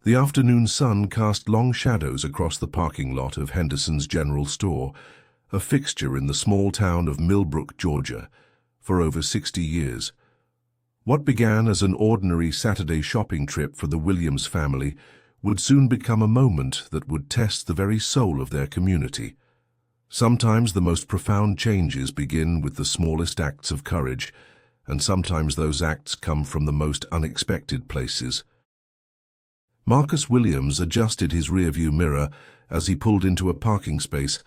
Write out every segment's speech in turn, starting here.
The afternoon sun cast long shadows across the parking lot of Henderson's General Store, a fixture in the small town of Millbrook, Georgia, for over 60 years. What began as an ordinary Saturday shopping trip for the Williams family would soon become a moment that would test the very soul of their community. Sometimes the most profound changes begin with the smallest acts of courage, and sometimes those acts come from the most unexpected places. Marcus Williams adjusted his rearview mirror as he pulled into a parking space,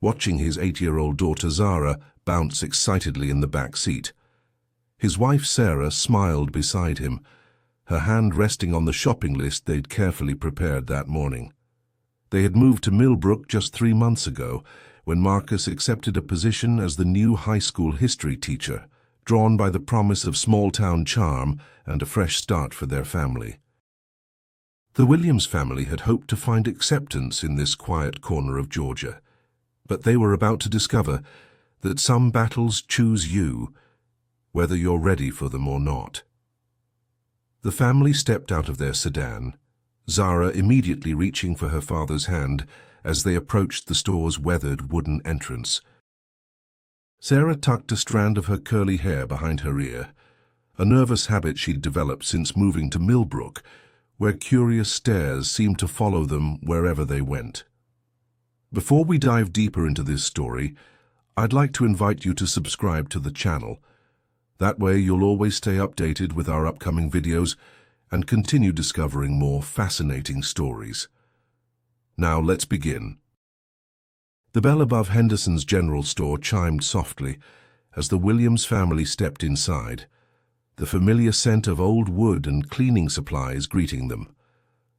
watching his 8-year-old daughter Zara bounce excitedly in the back seat. His wife Sarah smiled beside him, her hand resting on the shopping list they'd carefully prepared that morning. They had moved to Millbrook just 3 months ago, when Marcus accepted a position as the new high school history teacher, drawn by the promise of small-town charm and a fresh start for their family. The Williams family had hoped to find acceptance in this quiet corner of Georgia, but they were about to discover that some battles choose you, whether you're ready for them or not. The family stepped out of their sedan, Zara immediately reaching for her father's hand as they approached the store's weathered wooden entrance. Sarah tucked a strand of her curly hair behind her ear, a nervous habit she'd developed since moving to Millbrook, where curious stares seemed to follow them wherever they went. Before we dive deeper into this story, I'd like to invite you to subscribe to the channel. That way you'll always stay updated with our upcoming videos and continue discovering more fascinating stories. Now let's begin. The bell above Henderson's General Store chimed softly as the Williams family stepped inside, the familiar scent of old wood and cleaning supplies greeting them.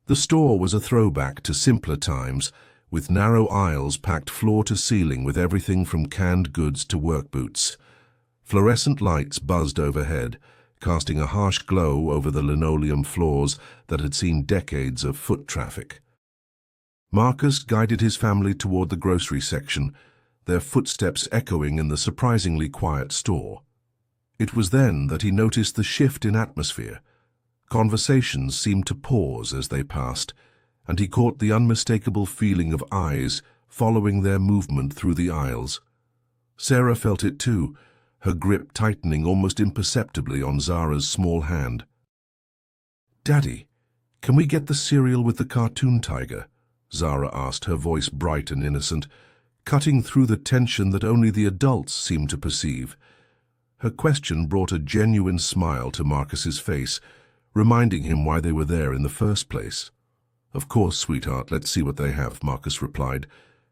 The store was a throwback to simpler times, with narrow aisles packed floor to ceiling with everything from canned goods to work boots. Fluorescent lights buzzed overhead, casting a harsh glow over the linoleum floors that had seen decades of foot traffic. Marcus guided his family toward the grocery section, their footsteps echoing in the surprisingly quiet store. It was then that he noticed the shift in atmosphere. Conversations seemed to pause as they passed, and he caught the unmistakable feeling of eyes following their movement through the aisles. Sarah felt it too, her grip tightening almost imperceptibly on Zara's small hand. "Daddy, can we get the cereal with the cartoon tiger?" Zara asked, her voice bright and innocent, cutting through the tension that only the adults seemed to perceive. Her question brought a genuine smile to Marcus's face, reminding him why they were there in the first place. "Of course, sweetheart, let's see what they have," Marcus replied,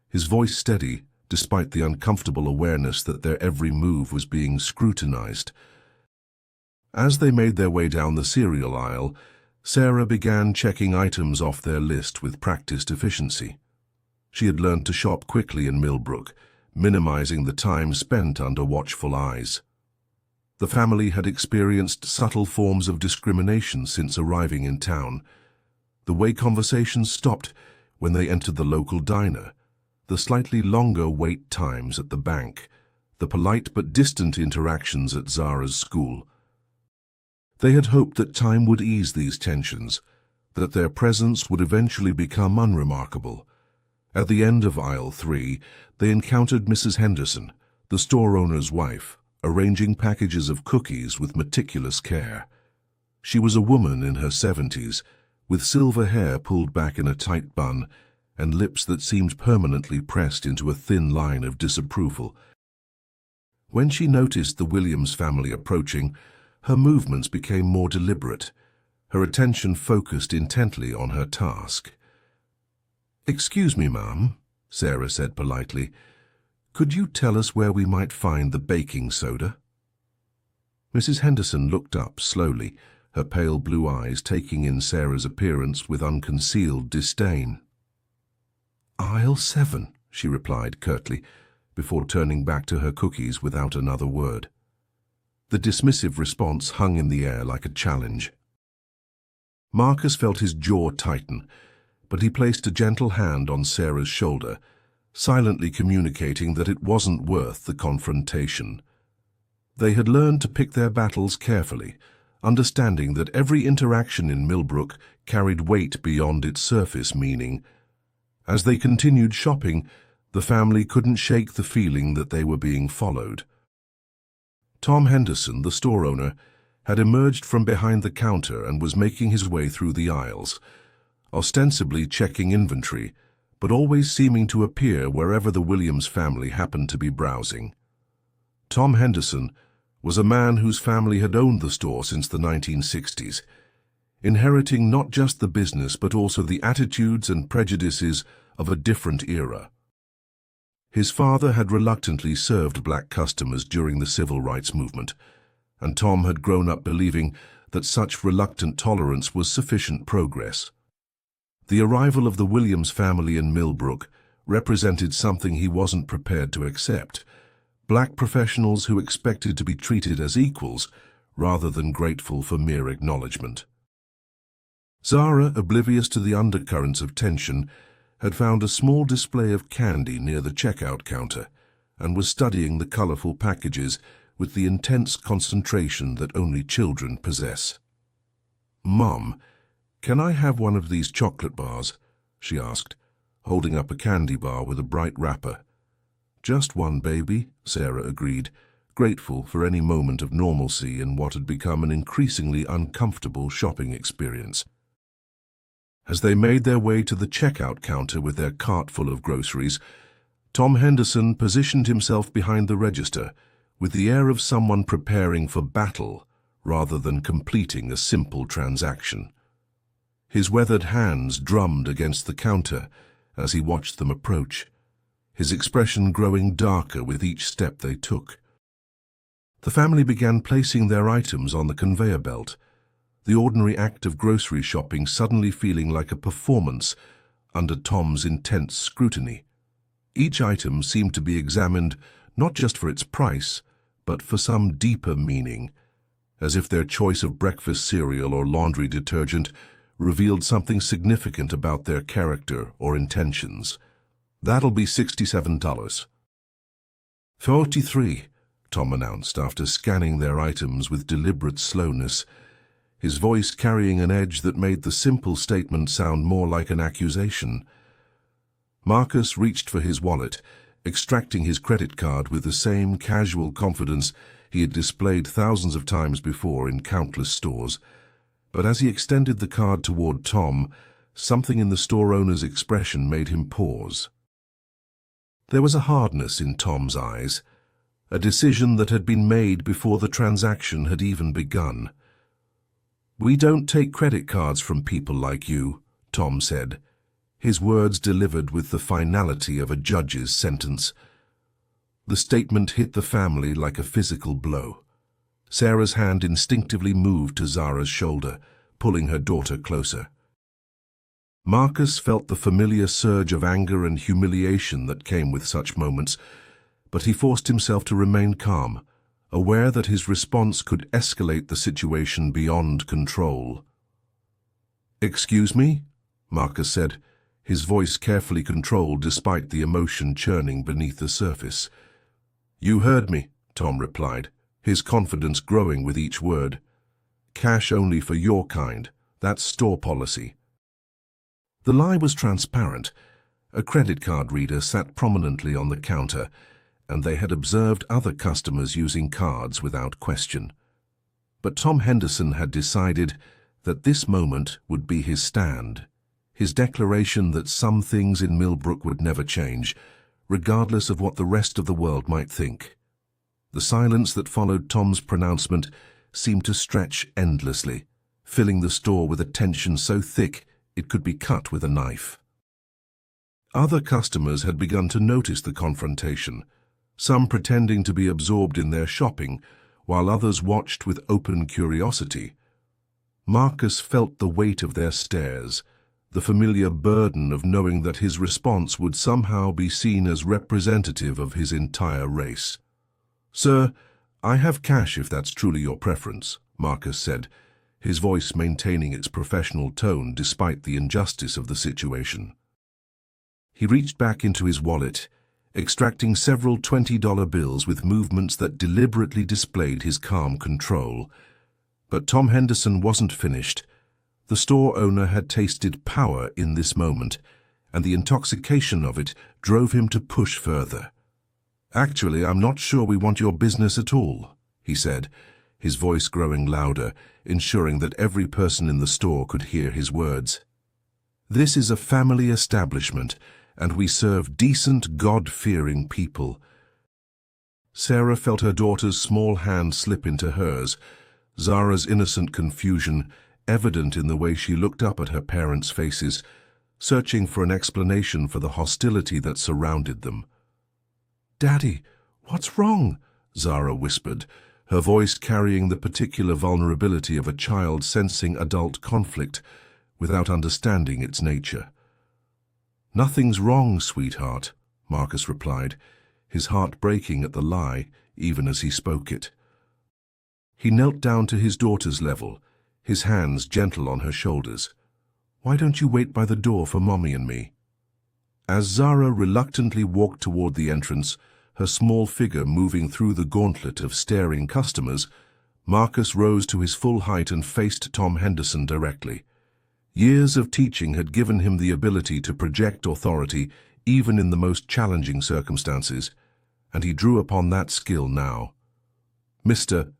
his voice steady, despite the uncomfortable awareness that their every move was being scrutinized. As they made their way down the cereal aisle, Sarah began checking items off their list with practiced efficiency. She had learned to shop quickly in Millbrook, minimizing the time spent under watchful eyes. The family had experienced subtle forms of discrimination since arriving in town. The way conversations stopped when they entered the local diner, the slightly longer wait times at the bank, the polite but distant interactions at Zara's school. They had hoped that time would ease these tensions, that their presence would eventually become unremarkable. At the end of aisle 3, they encountered Mrs. Henderson, the store owner's wife, arranging packages of cookies with meticulous care. She was a woman in her 70s, with silver hair pulled back in a tight bun and lips that seemed permanently pressed into a thin line of disapproval. When she noticed the Williams family approaching, her movements became more deliberate, her attention focused intently on her task. "Excuse me, ma'am," Sarah said politely. "Could you tell us where we might find the baking soda?" Mrs. Henderson looked up slowly, her pale blue eyes taking in Sarah's appearance with unconcealed disdain. "Aisle 7, she replied curtly, before turning back to her cookies without another word. The dismissive response hung in the air like a challenge. Marcus felt his jaw tighten, but he placed a gentle hand on Sarah's shoulder, silently communicating that it wasn't worth the confrontation. They had learned to pick their battles carefully, understanding that every interaction in Millbrook carried weight beyond its surface meaning. As they continued shopping, the family couldn't shake the feeling that they were being followed. Tom Henderson, the store owner, had emerged from behind the counter and was making his way through the aisles, ostensibly checking inventory, but always seeming to appear wherever the Williams family happened to be browsing. Tom Henderson was a man whose family had owned the store since the 1960s, inheriting not just the business but also the attitudes and prejudices of a different era. His father had reluctantly served black customers during the civil rights movement, and Tom had grown up believing that such reluctant tolerance was sufficient progress. The arrival of the Williams family in Millbrook represented something he wasn't prepared to accept: black professionals who expected to be treated as equals rather than grateful for mere acknowledgement. Zara, oblivious to the undercurrents of tension, had found a small display of candy near the checkout counter and was studying the colorful packages with the intense concentration that only children possess. "Mom, can I have one of these chocolate bars?" she asked, holding up a candy bar with a bright wrapper. "Just one, baby," Sarah agreed, grateful for any moment of normalcy in what had become an increasingly uncomfortable shopping experience. As they made their way to the checkout counter with their cart full of groceries, Tom Henderson positioned himself behind the register with the air of someone preparing for battle rather than completing a simple transaction. His weathered hands drummed against the counter as he watched them approach, his expression growing darker with each step they took. The family began placing their items on the conveyor belt, the ordinary act of grocery shopping suddenly feeling like a performance under Tom's intense scrutiny. Each item seemed to be examined not just for its price, but for some deeper meaning, as if their choice of breakfast cereal or laundry detergent revealed something significant about their character or intentions. "That'll be $67. $43, Tom announced after scanning their items with deliberate slowness, his voice carrying an edge that made the simple statement sound more like an accusation. Marcus reached for his wallet, extracting his credit card with the same casual confidence he had displayed thousands of times before in countless stores. But as he extended the card toward Tom, something in the store owner's expression made him pause. There was a hardness in Tom's eyes, a decision that had been made before the transaction had even begun. "We don't take credit cards from people like you," Tom said, his words delivered with the finality of a judge's sentence. The statement hit the family like a physical blow. Sarah's hand instinctively moved to Zara's shoulder, pulling her daughter closer. Marcus felt the familiar surge of anger and humiliation that came with such moments, but he forced himself to remain calm, aware that his response could escalate the situation beyond control. "Excuse me?" Marcus said, his voice carefully controlled despite the emotion churning beneath the surface. "You heard me," Tom replied, his confidence growing with each word. "Cash only for your kind. That's store policy." The lie was transparent. A credit card reader sat prominently on the counter, and they had observed other customers using cards without question. But Tom Henderson had decided that this moment would be his stand, his declaration that some things in Millbrook would never change, regardless of what the rest of the world might think. The silence that followed Tom's pronouncement seemed to stretch endlessly, filling the store with a tension so thick it could be cut with a knife. Other customers had begun to notice the confrontation, some pretending to be absorbed in their shopping, while others watched with open curiosity. Marcus felt the weight of their stares, the familiar burden of knowing that his response would somehow be seen as representative of his entire race. "Sir, I have cash if that's truly your preference," Marcus said, his voice maintaining its professional tone despite the injustice of the situation. He reached back into his wallet, extracting several $20 bills with movements that deliberately displayed his calm control. But Tom Henderson wasn't finished. The store owner had tasted power in this moment, and the intoxication of it drove him to push further. "Actually, I'm not sure we want your business at all," he said, his voice growing louder, ensuring that every person in the store could hear his words. "This is a family establishment, and we serve decent, God-fearing people." Sarah felt her daughter's small hand slip into hers, Zara's innocent confusion evident in the way she looked up at her parents' faces, searching for an explanation for the hostility that surrounded them. "Daddy, what's wrong?" Zara whispered, her voice carrying the particular vulnerability of a child sensing adult conflict without understanding its nature. "Nothing's wrong, sweetheart," Marcus replied, his heart breaking at the lie even as he spoke it. He knelt down to his daughter's level, his hands gentle on her shoulders. "Why don't you wait by the door for Mommy and me?" As Zara reluctantly walked toward the entrance, her small figure moving through the gauntlet of staring customers, Marcus rose to his full height and faced Tom Henderson directly. Years of teaching had given him the ability to project authority even in the most challenging circumstances, and he drew upon that skill now. "Mr.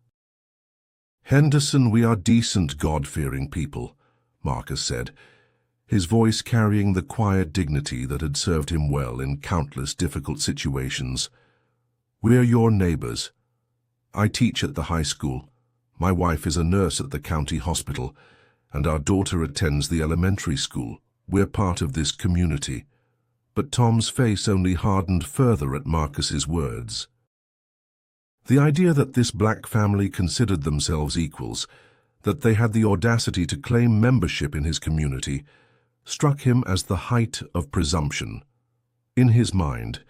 Henderson, we are decent, God-fearing people," Marcus said, his voice carrying the quiet dignity that had served him well in countless difficult situations. "We're your neighbors. I teach at the high school. My wife is a nurse at the county hospital, and our daughter attends the elementary school. We're part of this community." But Tom's face only hardened further at Marcus's words. The idea that this black family considered themselves equals, that they had the audacity to claim membership in his community, struck him as the height of presumption. In his mind,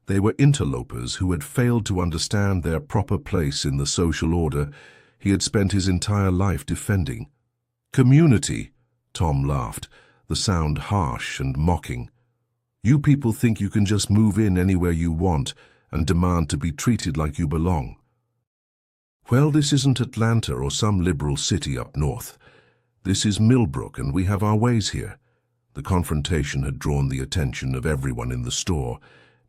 they were interlopers who had failed to understand their proper place in the social order he had spent his entire life defending. "Community," Tom laughed, the sound harsh and mocking. "You people think you can just move in anywhere you want and demand to be treated like you belong. Well, this isn't Atlanta or some liberal city up north. This is Millbrook, and we have our ways here." The confrontation had drawn the attention of everyone in the store.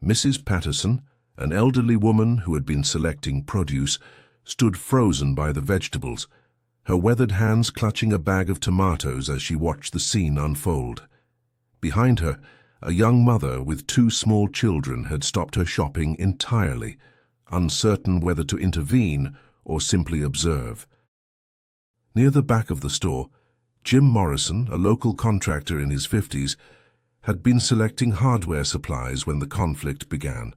Mrs. Patterson, an elderly woman who had been selecting produce, stood frozen by the vegetables, her weathered hands clutching a bag of tomatoes as she watched the scene unfold. Behind her, a young mother with 2 small children had stopped her shopping entirely, uncertain whether to intervene or simply observe. Near the back of the store, Jim Morrison, a local contractor in his 50s, had been selecting hardware supplies when the conflict began.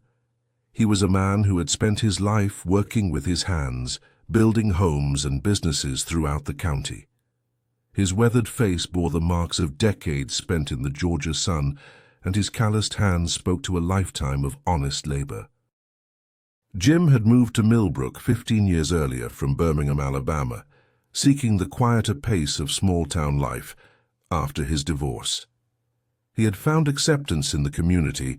He was a man who had spent his life working with his hands, building homes and businesses throughout the county. His weathered face bore the marks of decades spent in the Georgia sun, and his calloused hands spoke to a lifetime of honest labor. Jim had moved to Millbrook 15 years earlier from Birmingham, Alabama, seeking the quieter pace of small-town life after his divorce. He had found acceptance in the community,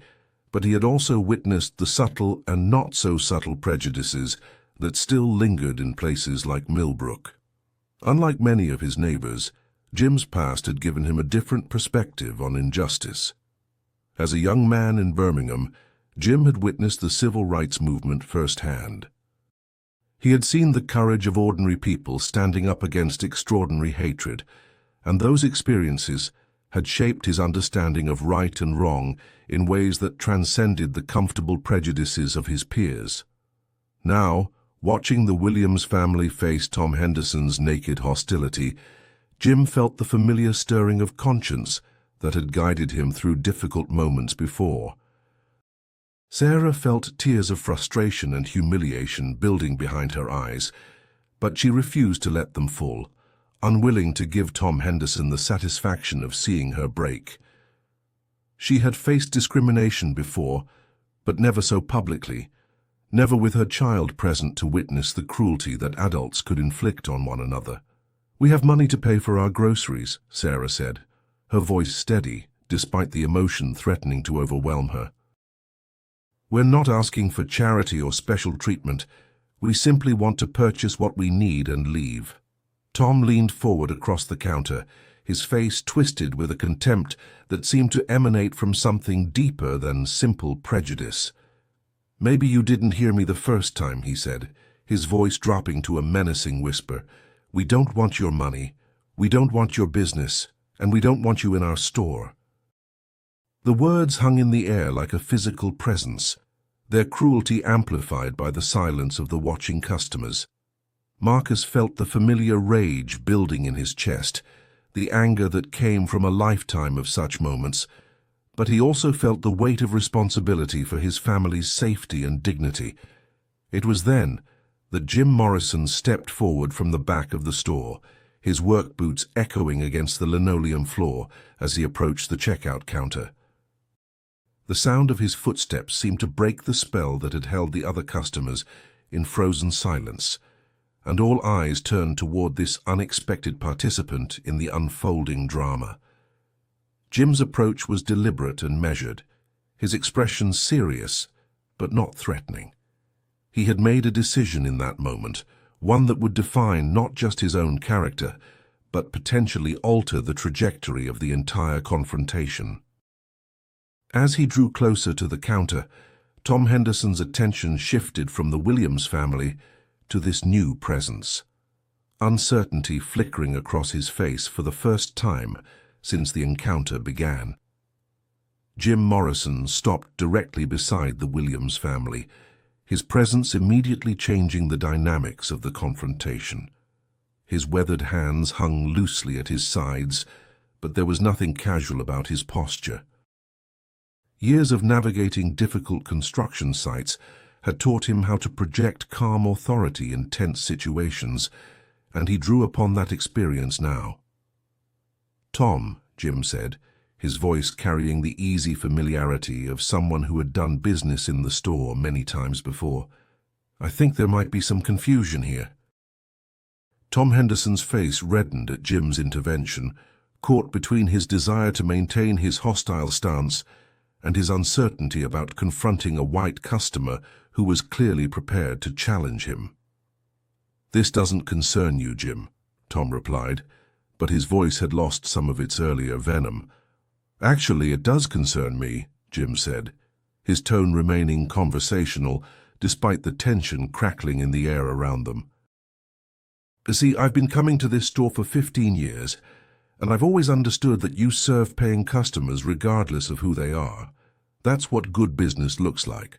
but he had also witnessed the subtle and not-so-subtle prejudices that still lingered in places like Millbrook. Unlike many of his neighbors, Jim's past had given him a different perspective on injustice. As a young man in Birmingham, Jim had witnessed the civil rights movement firsthand. He had seen the courage of ordinary people standing up against extraordinary hatred, and those experiences had shaped his understanding of right and wrong in ways that transcended the comfortable prejudices of his peers. Now, watching the Williams family face Tom Henderson's naked hostility, Jim felt the familiar stirring of conscience that had guided him through difficult moments before. Sarah felt tears of frustration and humiliation building behind her eyes, but she refused to let them fall, unwilling to give Tom Henderson the satisfaction of seeing her break. She had faced discrimination before, but never so publicly, never with her child present to witness the cruelty that adults could inflict on one another. "We have money to pay for our groceries," Sarah said, her voice steady despite the emotion threatening to overwhelm her. "We're not asking for charity or special treatment. We simply want to purchase what we need and leave." Tom leaned forward across the counter, his face twisted with a contempt that seemed to emanate from something deeper than simple prejudice. "Maybe you didn't hear me the first time," he said, his voice dropping to a menacing whisper. "We don't want your money, we don't want your business, and we don't want you in our store." The words hung in the air like a physical presence, their cruelty amplified by the silence of the watching customers. Marcus felt the familiar rage building in his chest, the anger that came from a lifetime of such moments, but he also felt the weight of responsibility for his family's safety and dignity. It was then that Jim Morrison stepped forward from the back of the store, his work boots echoing against the linoleum floor as he approached the checkout counter. The sound of his footsteps seemed to break the spell that had held the other customers in frozen silence, and all eyes turned toward this unexpected participant in the unfolding drama. Jim's approach was deliberate and measured, his expression serious, but not threatening. He had made a decision in that moment, one that would define not just his own character, but potentially alter the trajectory of the entire confrontation. As he drew closer to the counter, Tom Henderson's attention shifted from the Williams family to this new presence, uncertainty flickering across his face for the first time since the encounter began. Jim Morrison stopped directly beside the Williams family, his presence immediately changing the dynamics of the confrontation. His weathered hands hung loosely at his sides, but there was nothing casual about his posture. Years of navigating difficult construction sites had taught him how to project calm authority in tense situations, and he drew upon that experience now. "Tom," Jim said, his voice carrying the easy familiarity of someone who had done business in the store many times before, "I think there might be some confusion here." Tom Henderson's face reddened at Jim's intervention, caught between his desire to maintain his hostile stance and his uncertainty about confronting a white customer who was clearly prepared to challenge him. "This doesn't concern you, Jim," Tom replied, but his voice had lost some of its earlier venom. "Actually, it does concern me," Jim said, his tone remaining conversational despite the tension crackling in the air around them. "See, I've been coming to this store for 15 years, and I've always understood that you serve paying customers regardless of who they are. That's what good business looks like."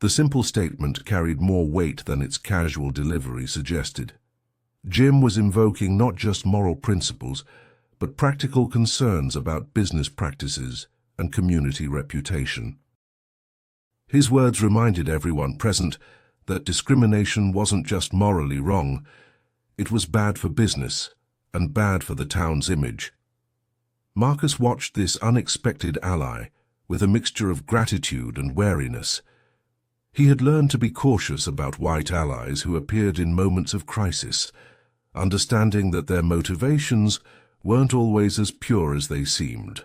The simple statement carried more weight than its casual delivery suggested. Jim was invoking not just moral principles, but practical concerns about business practices and community reputation. His words reminded everyone present that discrimination wasn't just morally wrong, it was bad for business and bad for the town's image. Marcus watched this unexpected ally with a mixture of gratitude and wariness. He had learned to be cautious about white allies who appeared in moments of crisis, understanding that their motivations weren't always as pure as they seemed.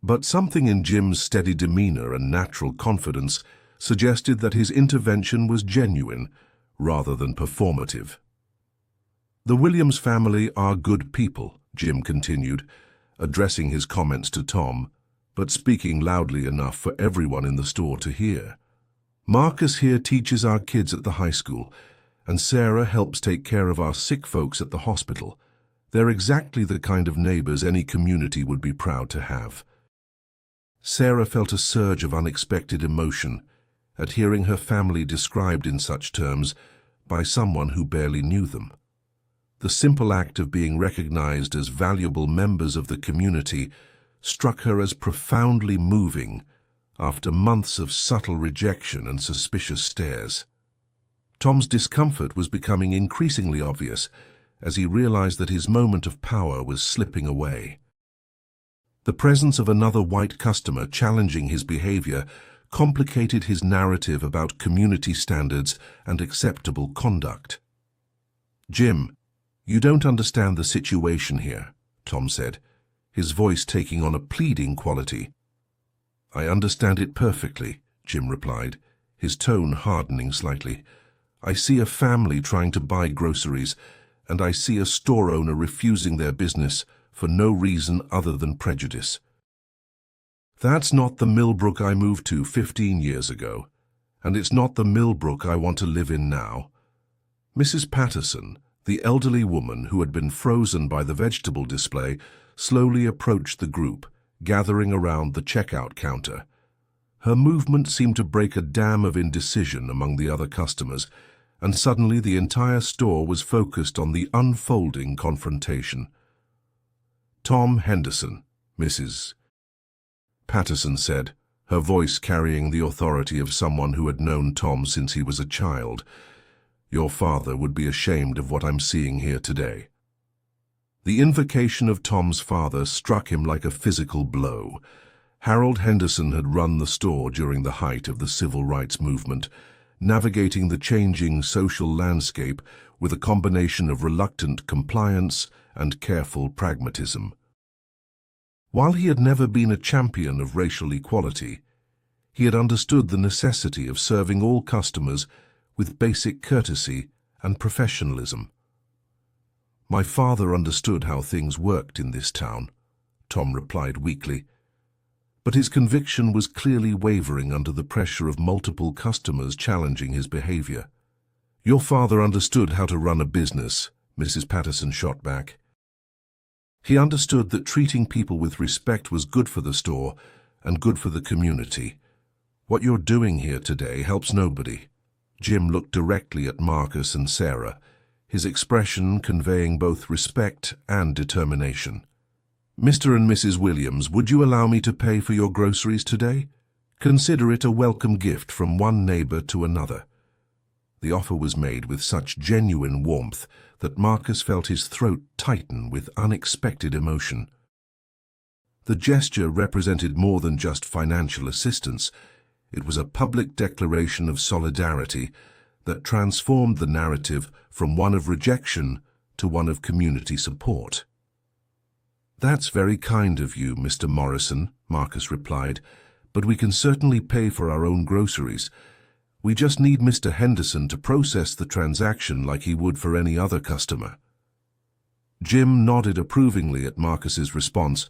But something in Jim's steady demeanor and natural confidence suggested that his intervention was genuine rather than performative. "The Williams family are good people," Jim continued, addressing his comments to Tom, but speaking loudly enough for everyone in the store to hear. "Marcus here teaches our kids at the high school, and Sarah helps take care of our sick folks at the hospital. They're exactly the kind of neighbors any community would be proud to have." Sarah felt a surge of unexpected emotion at hearing her family described in such terms by someone who barely knew them. The simple act of being recognized as valuable members of the community struck her as profoundly moving after months of subtle rejection and suspicious stares. Tom's discomfort was becoming increasingly obvious as he realized that his moment of power was slipping away. The presence of another white customer challenging his behavior complicated his narrative about community standards and acceptable conduct. "Jim, you don't understand the situation here," Tom said, his voice taking on a pleading quality. "I understand it perfectly," Jim replied, his tone hardening slightly. "I see a family trying to buy groceries, and I see a store owner refusing their business for no reason other than prejudice. That's not the Millbrook I moved to 15 years ago, and it's not the Millbrook I want to live in now. Mrs. Patterson, the elderly woman who had been frozen by the vegetable display, slowly approached the group, gathering around the checkout counter. Her movement seemed to break a dam of indecision among the other customers, and suddenly the entire store was focused on the unfolding confrontation. "Tom Henderson," Mrs. Patterson said, her voice carrying the authority of someone who had known Tom since he was a child. "Your father would be ashamed of what I'm seeing here today." The invocation of Tom's father struck him like a physical blow. Harold Henderson had run the store during the height of the civil rights movement, navigating the changing social landscape with a combination of reluctant compliance and careful pragmatism. While he had never been a champion of racial equality, he had understood the necessity of serving all customers with basic courtesy and professionalism. "My father understood how things worked in this town," Tom replied weakly. But his conviction was clearly wavering under the pressure of multiple customers challenging his behavior. "Your father understood how to run a business," Mrs. Patterson shot back. "He understood that treating people with respect was good for the store and good for the community. What you're doing here today helps nobody." Jim looked directly at Marcus and Sarah, his expression conveying both respect and determination. "Mr. and Mrs. Williams, would you allow me to pay for your groceries today? Consider it a welcome gift from one neighbor to another." The offer was made with such genuine warmth that Marcus felt his throat tighten with unexpected emotion. The gesture represented more than just financial assistance. It was a public declaration of solidarity that transformed the narrative from one of rejection to one of community support. "That's very kind of you, Mr. Morrison," Marcus replied, "but we can certainly pay for our own groceries. We just need Mr. Henderson to process the transaction like he would for any other customer." Jim nodded approvingly at Marcus's response,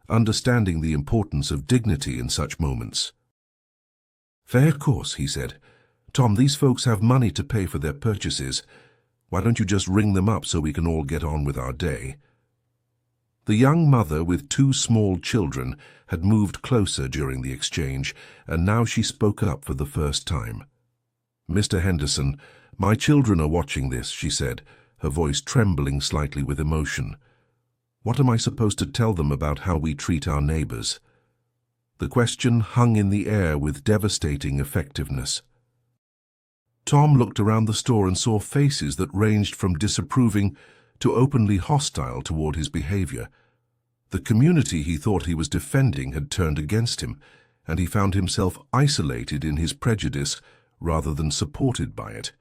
understanding the importance of dignity in such moments. "Fair course," he said. "Tom, these folks have money to pay for their purchases. Why don't you just ring them up so we can all get on with our day?" The young mother with 2 small children had moved closer during the exchange, and now she spoke up for the first time. "Mr. Henderson, my children are watching this," she said, her voice trembling slightly with emotion. "What am I supposed to tell them about how we treat our neighbors?" The question hung in the air with devastating effectiveness. Tom looked around the store and saw faces that ranged from disapproving to openly hostile toward his behavior. The community he thought he was defending had turned against him, and he found himself isolated in his prejudice rather than supported by it.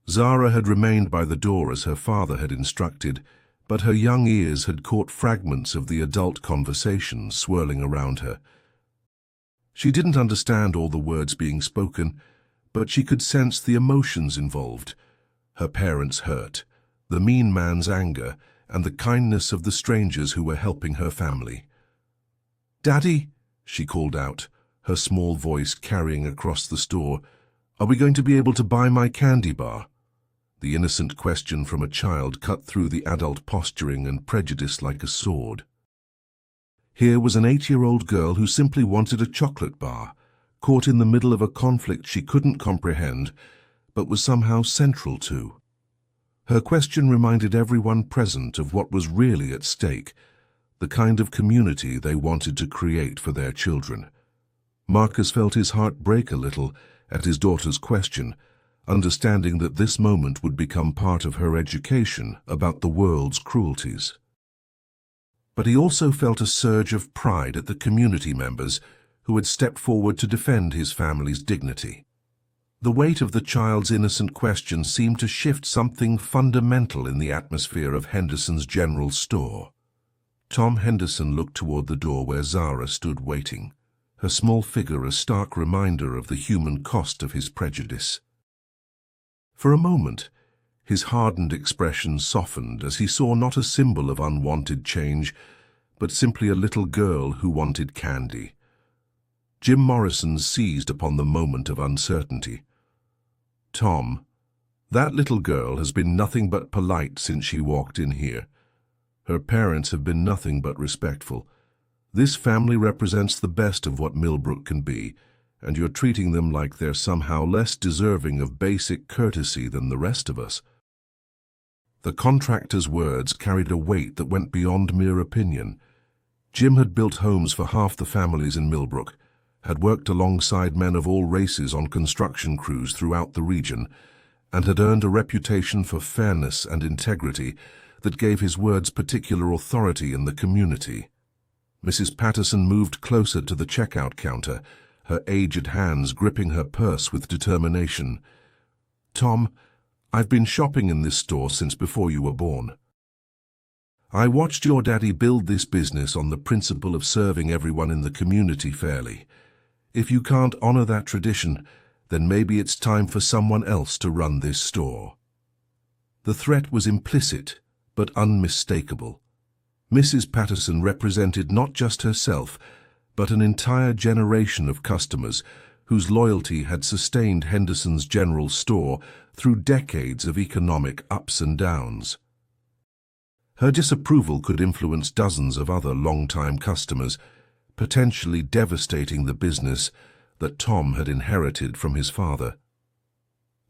Zara had remained by the door as her father had instructed, but her young ears had caught fragments of the adult conversation swirling around her. She didn't understand all the words being spoken, but she could sense the emotions involved: her parents' hurt, the mean man's anger, and the kindness of the strangers who were helping her family. "Daddy," she called out, her small voice carrying across the store, "are we going to be able to buy my candy bar?" The innocent question from a child cut through the adult posturing and prejudice like a sword. Here was an 8-year-old girl who simply wanted a chocolate bar, caught in the middle of a conflict she couldn't comprehend, but was somehow central to. Her question reminded everyone present of what was really at stake, the kind of community they wanted to create for their children. Marcus felt his heart break a little at his daughter's question, understanding that this moment would become part of her education about the world's cruelties. But he also felt a surge of pride at the community members who had stepped forward to defend his family's dignity. The weight of the child's innocent question seemed to shift something fundamental in the atmosphere of Henderson's general store. Tom Henderson looked toward the door where Zara stood waiting, her small figure a stark reminder of the human cost of his prejudice. For a moment, His hardened expression softened as he saw not a symbol of unwanted change, but simply a little girl who wanted candy. Jim Morrison seized upon the moment of uncertainty. "Tom, that little girl has been nothing but polite since she walked in here. Her parents have been nothing but respectful. This family represents the best of what Millbrook can be, and you're treating them like they're somehow less deserving of basic courtesy than the rest of us." The contractor's words carried a weight that went beyond mere opinion. Jim had built homes for half the families in Millbrook, had worked alongside men of all races on construction crews throughout the region, and had earned a reputation for fairness and integrity that gave his words particular authority in the community. Mrs. Patterson moved closer to the checkout counter, her aged hands gripping her purse with determination. "Tom, I've been shopping in this store since before you were born. I watched your daddy build this business on the principle of serving everyone in the community fairly. If you can't honor that tradition, then maybe it's time for someone else to run this store." The threat was implicit, but unmistakable. Mrs. Patterson represented not just herself, but an entire generation of customers whose loyalty had sustained Henderson's General Store through decades of economic ups and downs. Her disapproval could influence dozens of other long-time customers, potentially devastating the business that Tom had inherited from his father.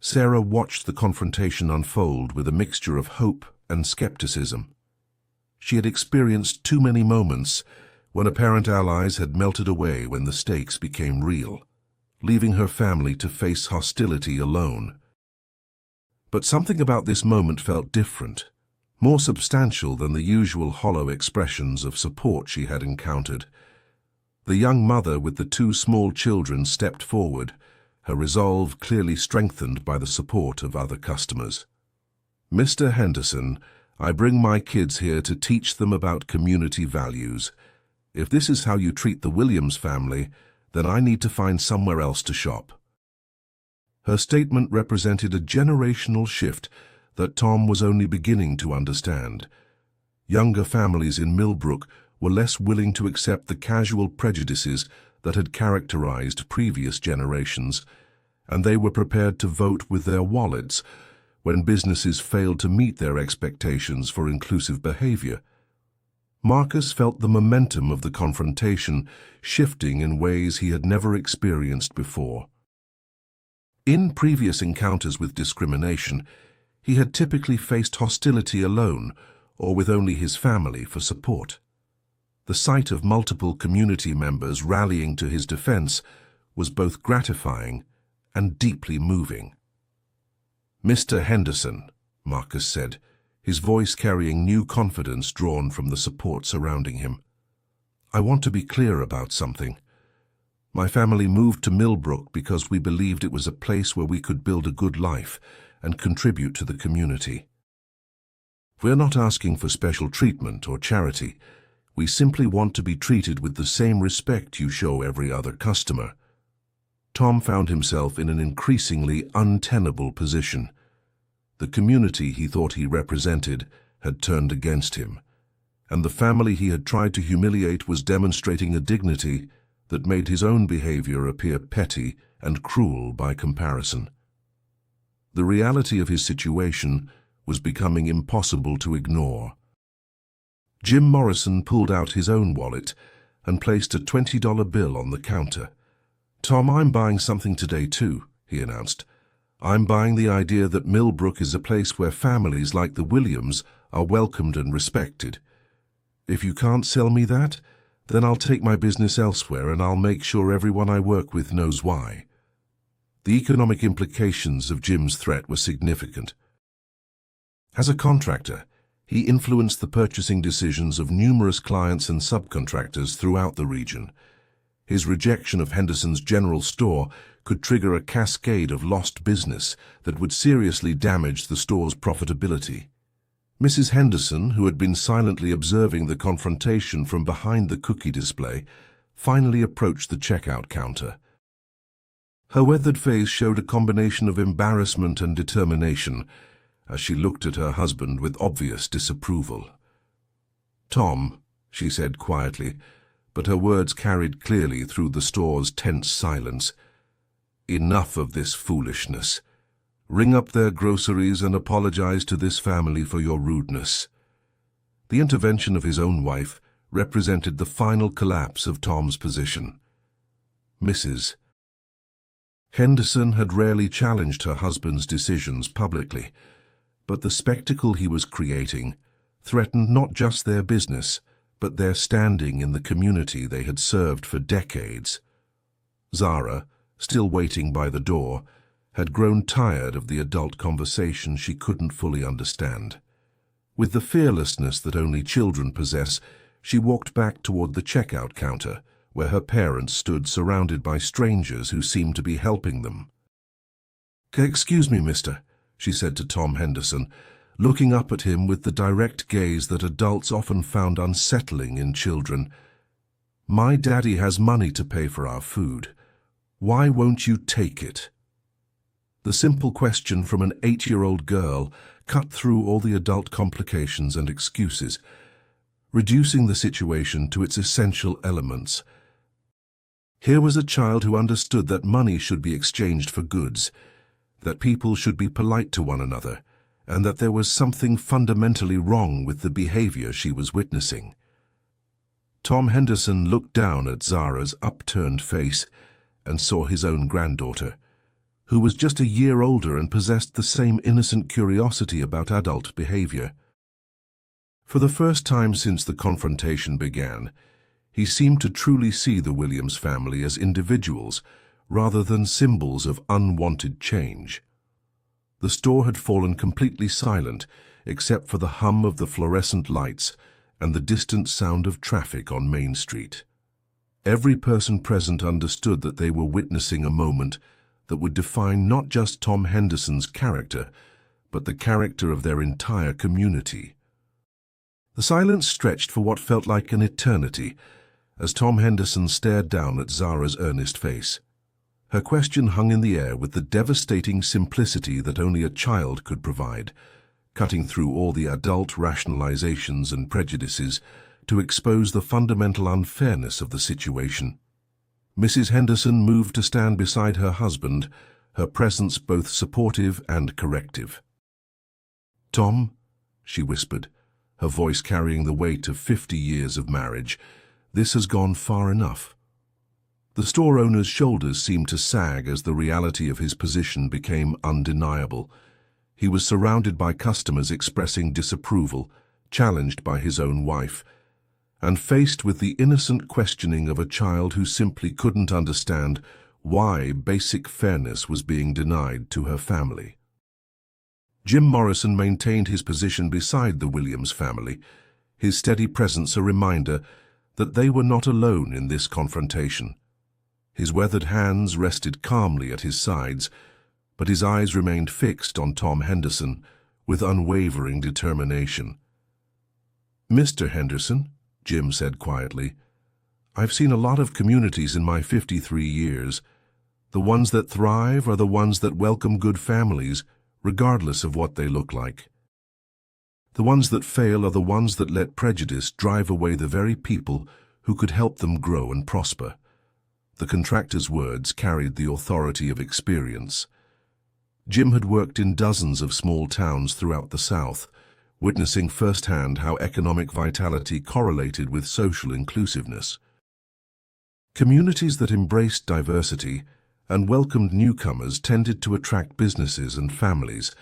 Sarah watched the confrontation unfold with a mixture of hope and skepticism. She had experienced too many moments when apparent allies had melted away when the stakes became real, leaving her family to face hostility alone. But something about this moment felt different, more substantial than the usual hollow expressions of support she had encountered. The young mother with the two small children stepped forward, her resolve clearly strengthened by the support of other customers. "Mr. Henderson, I bring my kids here to teach them about community values. If this is how you treat the Williams family, then I need to find somewhere else to shop." Her statement represented a generational shift that Tom was only beginning to understand. Younger families in Millbrook were less willing to accept the casual prejudices that had characterized previous generations, and they were prepared to vote with their wallets when businesses failed to meet their expectations for inclusive behavior. Marcus felt the momentum of the confrontation shifting in ways he had never experienced before. In previous encounters with discrimination, he had typically faced hostility alone or with only his family for support. The sight of multiple community members rallying to his defense was both gratifying and deeply moving. "Mr. Henderson," Marcus said, his voice carrying new confidence drawn from the support surrounding him, "I want to be clear about something. My family moved to Millbrook because we believed it was a place where we could build a good life and contribute to the community. We're not asking for special treatment or charity. We simply want to be treated with the same respect you show every other customer." Tom found himself in an increasingly untenable position. The community he thought he represented had turned against him, and the family he had tried to humiliate was demonstrating a dignity that made his own behavior appear petty and cruel by comparison. The reality of his situation was becoming impossible to ignore. Jim Morrison pulled out his own wallet and placed a $20 bill on the counter. "Tom, I'm buying something today too," he announced. "I'm buying the idea that Millbrook is a place where families like the Williams are welcomed and respected. If you can't sell me that, then I'll take my business elsewhere and I'll make sure everyone I work with knows why." The economic implications of Jim's threat were significant. As a contractor, he influenced the purchasing decisions of numerous clients and subcontractors throughout the region. His rejection of Henderson's General Store could trigger a cascade of lost business that would seriously damage the store's profitability. Mrs. Henderson, who had been silently observing the confrontation from behind the cookie display, finally approached the checkout counter. Her weathered face showed a combination of embarrassment and determination, as she looked at her husband with obvious disapproval. "Tom," she said quietly, but her words carried clearly through the store's tense silence. "Enough of this foolishness. Ring up their groceries and apologize to this family for your rudeness." The intervention of his own wife represented the final collapse of Tom's position. Mrs. Henderson had rarely challenged her husband's decisions publicly, but the spectacle he was creating threatened not just their business, but their standing in the community they had served for decades. Zara, still waiting by the door, had grown tired of the adult conversation she couldn't fully understand. With the fearlessness that only children possess, she walked back toward the checkout counter, where her parents stood surrounded by strangers who seemed to be helping them. "Excuse me, mister," she said to Tom Henderson, looking up at him with the direct gaze that adults often found unsettling in children. "My daddy has money to pay for our food. Why won't you take it?" The simple question from an 8-year-old girl cut through all the adult complications and excuses, reducing the situation to its essential elements. Here was a child who understood that money should be exchanged for goods, that people should be polite to one another, and that there was something fundamentally wrong with the behavior she was witnessing. Tom Henderson looked down at Zara's upturned face and saw his own granddaughter, who was just a year older and possessed the same innocent curiosity about adult behavior. For the first time since the confrontation began, he seemed to truly see the Williams family as individuals rather than symbols of unwanted change. The store had fallen completely silent except for the hum of the fluorescent lights and the distant sound of traffic on Main Street. Every person present understood that they were witnessing a moment that would define not just Tom Henderson's character, but the character of their entire community. The silence stretched for what felt like an eternity as Tom Henderson stared down at Zara's earnest face. Her question hung in the air with the devastating simplicity that only a child could provide, cutting through all the adult rationalizations and prejudices to expose the fundamental unfairness of the situation. Mrs. Henderson moved to stand beside her husband, her presence both supportive and corrective. "Tom," she whispered, her voice carrying the weight of 50 years of marriage, "this has gone far enough." The store owner's shoulders seemed to sag as the reality of his position became undeniable. He was surrounded by customers expressing disapproval, challenged by his own wife, and faced with the innocent questioning of a child who simply couldn't understand why basic fairness was being denied to her family. Jim Morrison maintained his position beside the Williams family, his steady presence a reminder that they were not alone in this confrontation. His weathered hands rested calmly at his sides, but his eyes remained fixed on Tom Henderson with unwavering determination. "Mr. Henderson," Jim said quietly, "I've seen a lot of communities in my 53 years. The ones that thrive are the ones that welcome good families, regardless of what they look like. The ones that fail are the ones that let prejudice drive away the very people who could help them grow and prosper." The contractor's words carried the authority of experience. Jim had worked in dozens of small towns throughout the South, witnessing firsthand how economic vitality correlated with social inclusiveness. Communities that embraced diversity and welcomed newcomers tended to attract businesses and families,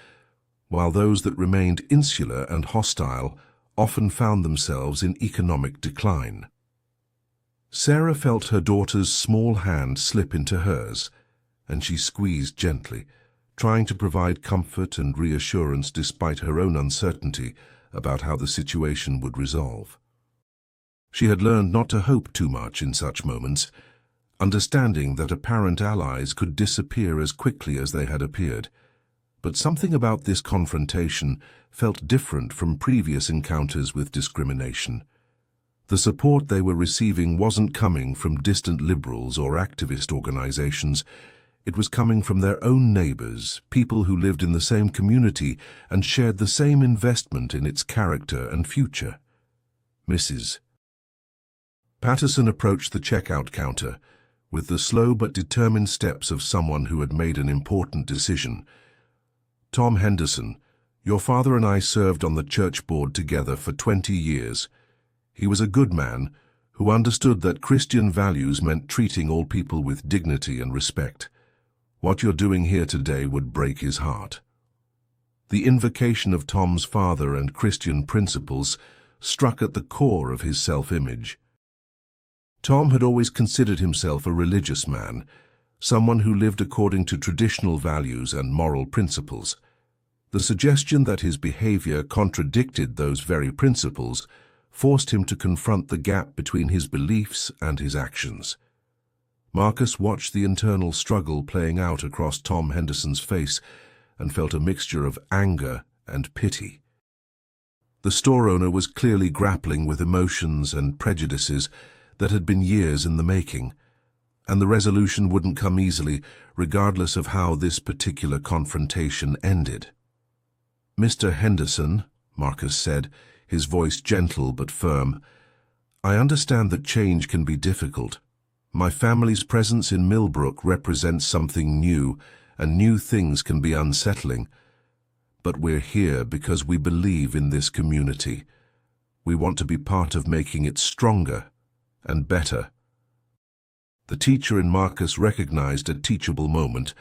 while those that remained insular and hostile often found themselves in economic decline. Sarah felt her daughter's small hand slip into hers, and she squeezed gently, trying to provide comfort and reassurance despite her own uncertainty about how the situation would resolve. She had learned not to hope too much in such moments, understanding that apparent allies could disappear as quickly as they had appeared. But something about this confrontation felt different from previous encounters with discrimination. The support they were receiving wasn't coming from distant liberals or activist organizations. It was coming from their own neighbors, people who lived in the same community and shared the same investment in its character and future. Mrs. Patterson approached the checkout counter with the slow but determined steps of someone who had made an important decision. "Tom Henderson, your father and I served on the church board together for 20 years. He was a good man who understood that Christian values meant treating all people with dignity and respect. What you're doing here today would break his heart." The invocation of Tom's father and Christian principles struck at the core of his self-image. Tom had always considered himself a religious man, someone who lived according to traditional values and moral principles. The suggestion that his behavior contradicted those very principles forced him to confront the gap between his beliefs and his actions. Marcus watched the internal struggle playing out across Tom Henderson's face and felt a mixture of anger and pity. The store owner was clearly grappling with emotions and prejudices that had been years in the making, and the resolution wouldn't come easily, regardless of how this particular confrontation ended. "Mr. Henderson," Marcus said, his voice gentle but firm, "I understand that change can be difficult. My family's presence in Millbrook represents something new, and new things can be unsettling. But we're here because we believe in this community. We want to be part of making it stronger and better." The teacher in Marcus recognized a teachable moment,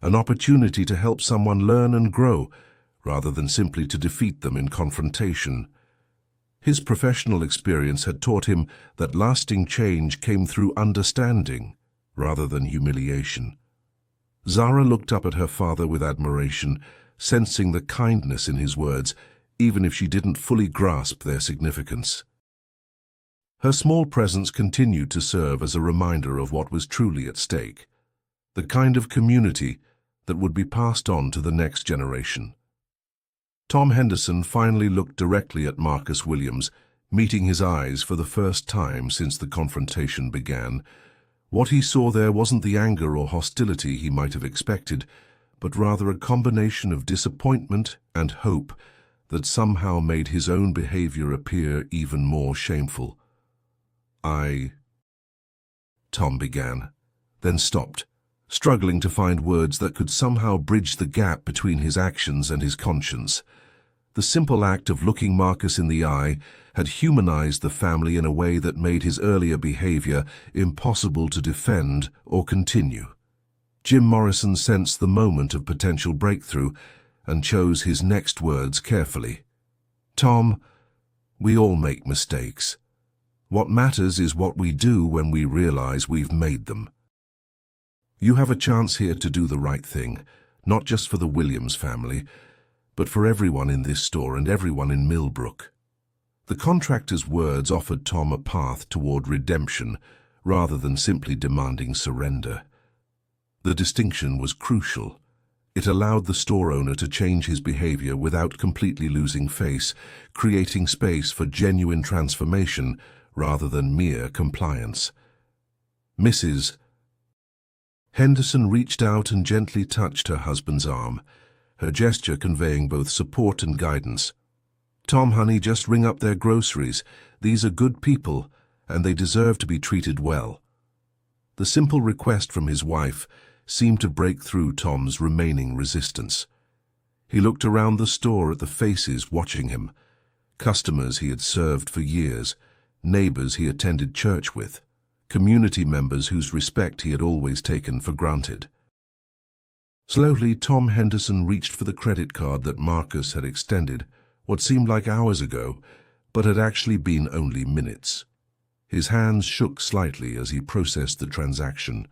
an opportunity to help someone learn and grow, rather than simply to defeat them in confrontation. His professional experience had taught him that lasting change came through understanding, rather than humiliation. Zara looked up at her father with admiration, sensing the kindness in his words, even if she didn't fully grasp their significance. Her small presence continued to serve as a reminder of what was truly at stake, the kind of community that would be passed on to the next generation. Tom Henderson finally looked directly at Marcus Williams, meeting his eyes for the first time since the confrontation began. What he saw there wasn't the anger or hostility he might have expected, but rather a combination of disappointment and hope that somehow made his own behavior appear even more shameful. Tom began, then stopped, struggling to find words that could somehow bridge the gap between his actions and his conscience. The simple act of looking Marcus in the eye had humanized the family in a way that made his earlier behavior impossible to defend or continue. Jim Morrison sensed the moment of potential breakthrough and chose his next words carefully. "Tom, we all make mistakes. What matters is what we do when we realize we've made them. You have a chance here to do the right thing, not just for the Williams family, but for everyone in this store and everyone in Millbrook." The contractor's words offered Tom a path toward redemption, rather than simply demanding surrender. The distinction was crucial. It allowed the store owner to change his behavior without completely losing face, creating space for genuine transformation rather than mere compliance. Mrs. Henderson reached out and gently touched her husband's arm, her gesture conveying both support and guidance. "Tom, honey, just ring up their groceries. These are good people, and they deserve to be treated well." The simple request from his wife seemed to break through Tom's remaining resistance. He looked around the store at the faces watching him, customers he had served for years, neighbors he attended church with, community members whose respect he had always taken for granted. Slowly, Tom Henderson reached for the credit card that Marcus had extended, what seemed like hours ago, but had actually been only minutes. His hands shook slightly as he processed the transaction,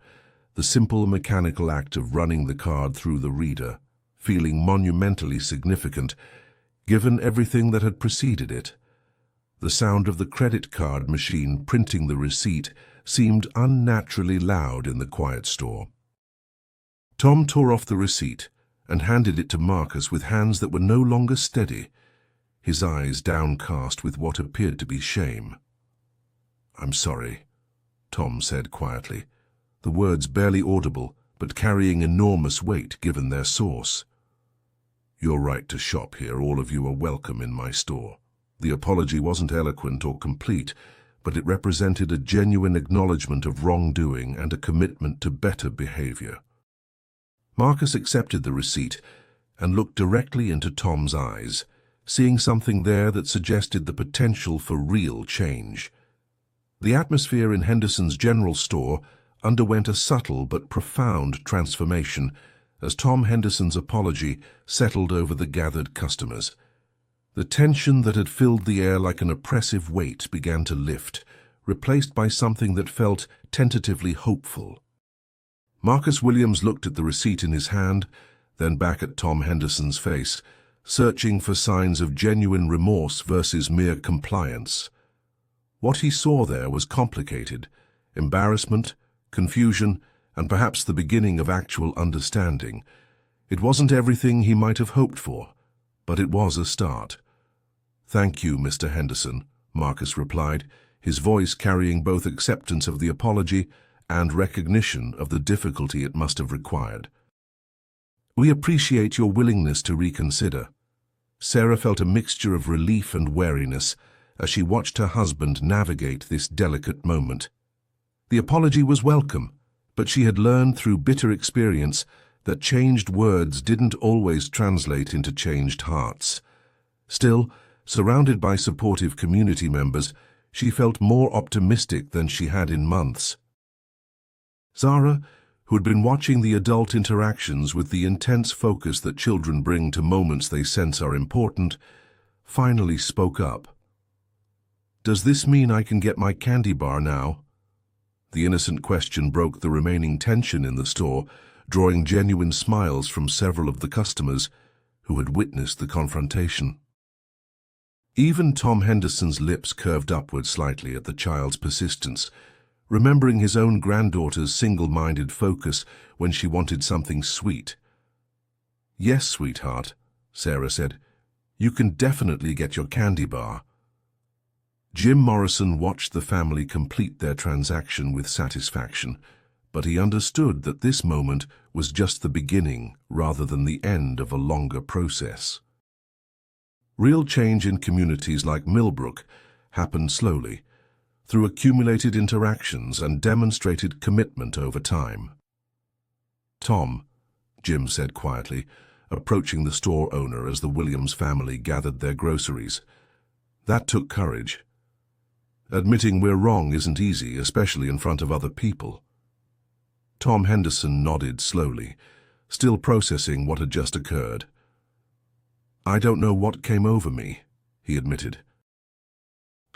the simple mechanical act of running the card through the reader, feeling monumentally significant, given everything that had preceded it. The sound of the credit card machine printing the receipt seemed unnaturally loud in the quiet store. Tom tore off the receipt and handed it to Marcus with hands that were no longer steady, his eyes downcast with what appeared to be shame. "I'm sorry," Tom said quietly, the words barely audible, but carrying enormous weight given their source. "You're right to shop here. All of you are welcome in my store." The apology wasn't eloquent or complete, but it represented a genuine acknowledgement of wrongdoing and a commitment to better behavior. Marcus accepted the receipt and looked directly into Tom's eyes, seeing something there that suggested the potential for real change. The atmosphere in Henderson's general store underwent a subtle but profound transformation as Tom Henderson's apology settled over the gathered customers. The tension that had filled the air like an oppressive weight began to lift, replaced by something that felt tentatively hopeful. Marcus Williams looked at the receipt in his hand, then back at Tom Henderson's face, searching for signs of genuine remorse versus mere compliance. What he saw there was complicated: embarrassment, confusion, and perhaps the beginning of actual understanding. It wasn't everything he might have hoped for, but it was a start. "Thank you, Mr. Henderson," Marcus replied, his voice carrying both acceptance of the apology and recognition of the difficulty it must have required. "We appreciate your willingness to reconsider." Sarah felt a mixture of relief and wariness as she watched her husband navigate this delicate moment. The apology was welcome, but she had learned through bitter experience that changed words didn't always translate into changed hearts. Still, surrounded by supportive community members, she felt more optimistic than she had in months. Zara, who had been watching the adult interactions with the intense focus that children bring to moments they sense are important, finally spoke up. "Does this mean I can get my candy bar now?" The innocent question broke the remaining tension in the store, drawing genuine smiles from several of the customers who had witnessed the confrontation. Even Tom Henderson's lips curved upward slightly at the child's persistence, remembering his own granddaughter's single-minded focus when she wanted something sweet. "Yes, sweetheart," Sarah said. "You can definitely get your candy bar." Jim Morrison watched the family complete their transaction with satisfaction, but he understood that this moment was just the beginning rather than the end of a longer process. Real change in communities like Millbrook happened slowly, through accumulated interactions and demonstrated commitment over time. "Tom," Jim said quietly, approaching the store owner as the Williams family gathered their groceries. "That took courage. Admitting we're wrong isn't easy, especially in front of other people." Tom Henderson nodded slowly, still processing what had just occurred. "I don't know what came over me," he admitted.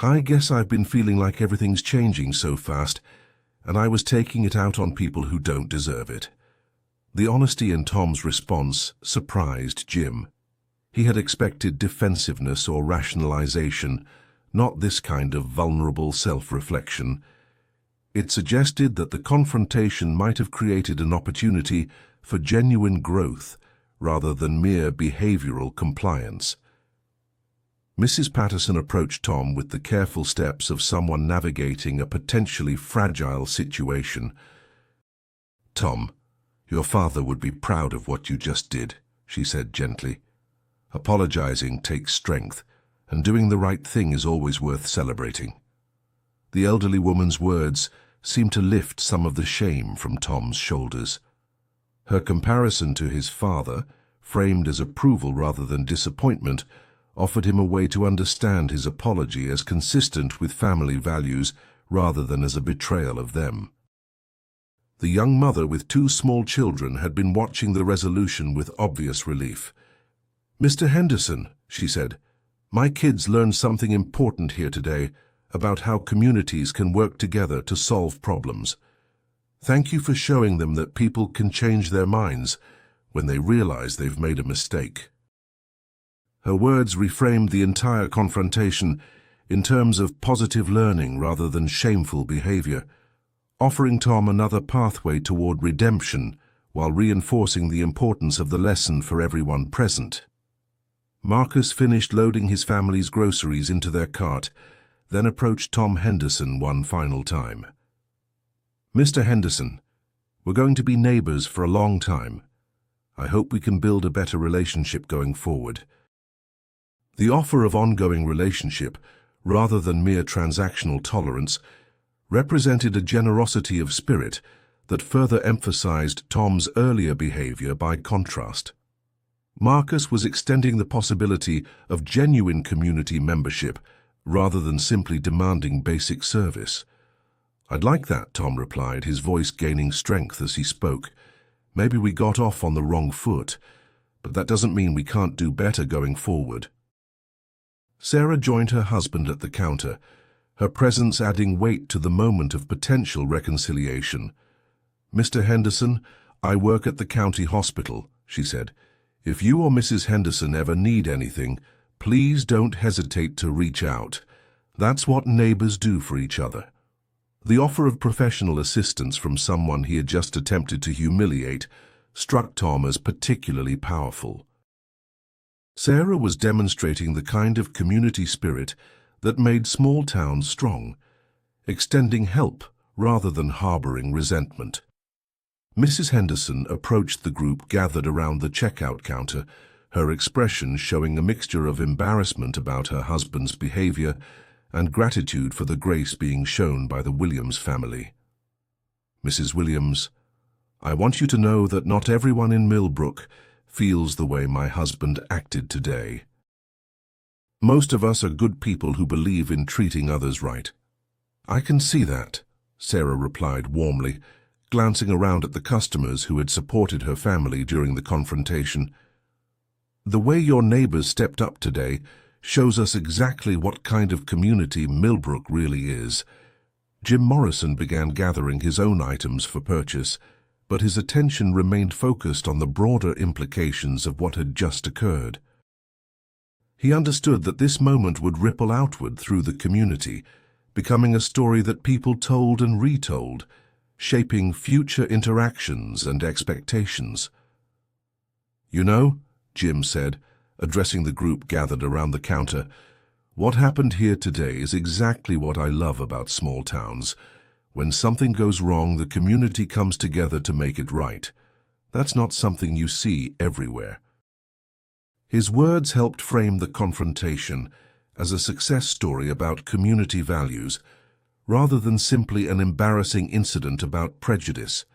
"I guess I've been feeling like everything's changing so fast, and I was taking it out on people who don't deserve it." The honesty in Tom's response surprised Jim. He had expected defensiveness or rationalization, not this kind of vulnerable self-reflection. It suggested that the confrontation might have created an opportunity for genuine growth rather than mere behavioral compliance. Mrs. Patterson approached Tom with the careful steps of someone navigating a potentially fragile situation. "Tom, your father would be proud of what you just did," she said gently. "Apologizing takes strength, and doing the right thing is always worth celebrating." The elderly woman's words seemed to lift some of the shame from Tom's shoulders. Her comparison to his father, framed as approval rather than disappointment, offered him a way to understand his apology as consistent with family values rather than as a betrayal of them. The young mother with 2 small children had been watching the resolution with obvious relief. "Mr. Henderson," she said, "my kids learned something important here today about how communities can work together to solve problems. Thank you for showing them that people can change their minds when they realize they've made a mistake." Her words reframed the entire confrontation in terms of positive learning rather than shameful behavior, offering Tom another pathway toward redemption while reinforcing the importance of the lesson for everyone present. Marcus finished loading his family's groceries into their cart, then approached Tom Henderson one final time. "Mr. Henderson, We're going to be neighbors for a long time. I hope we can build a better relationship going forward." The offer of ongoing relationship, rather than mere transactional tolerance, represented a generosity of spirit that further emphasized Tom's earlier behavior by contrast. Marcus was extending the possibility of genuine community membership rather than simply demanding basic service. "I'd like that," Tom replied, his voice gaining strength as he spoke. "Maybe we got off on the wrong foot, but that doesn't mean we can't do better going forward." Sarah joined her husband at the counter, her presence adding weight to the moment of potential reconciliation. "Mr. Henderson, I work at the county hospital," she said. "If you or Mrs. Henderson ever need anything, please don't hesitate to reach out. That's what neighbors do for each other." The offer of professional assistance from someone he had just attempted to humiliate struck Tom as particularly powerful. Sarah was demonstrating the kind of community spirit that made small towns strong, extending help rather than harboring resentment. Mrs. Henderson approached the group gathered around the checkout counter, her expression showing a mixture of embarrassment about her husband's behavior and gratitude for the grace being shown by the Williams family. "Mrs. Williams, I want you to know that not everyone in Millbrook feels the way my husband acted today. Most of us are good people who believe in treating others right." "I can see that," Sarah replied warmly, glancing around at the customers who had supported her family during the confrontation. "The way your neighbors stepped up today shows us exactly what kind of community Millbrook really is." Jim Morrison began gathering his own items for purchase, but his attention remained focused on the broader implications of what had just occurred. He understood that this moment would ripple outward through the community, becoming a story that people told and retold, shaping future interactions and expectations. "You know," Jim said, addressing the group gathered around the counter, "what happened here today is exactly what I love about small towns. When something goes wrong, the community comes together to make it right. That's not something you see everywhere." His words helped frame the confrontation as a success story about community values, rather than simply an embarrassing incident about prejudice.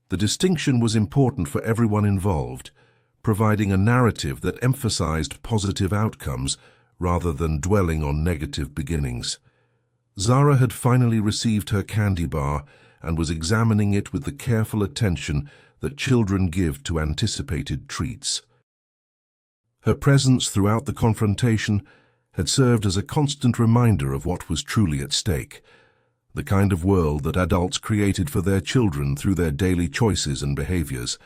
The distinction was important for everyone involved, providing a narrative that emphasized positive outcomes rather than dwelling on negative beginnings. Zara had finally received her candy bar and was examining it with the careful attention that children give to anticipated treats. Her presence throughout the confrontation had served as a constant reminder of what was truly at stake, the kind of world that adults created for their children through their daily choices and behaviors.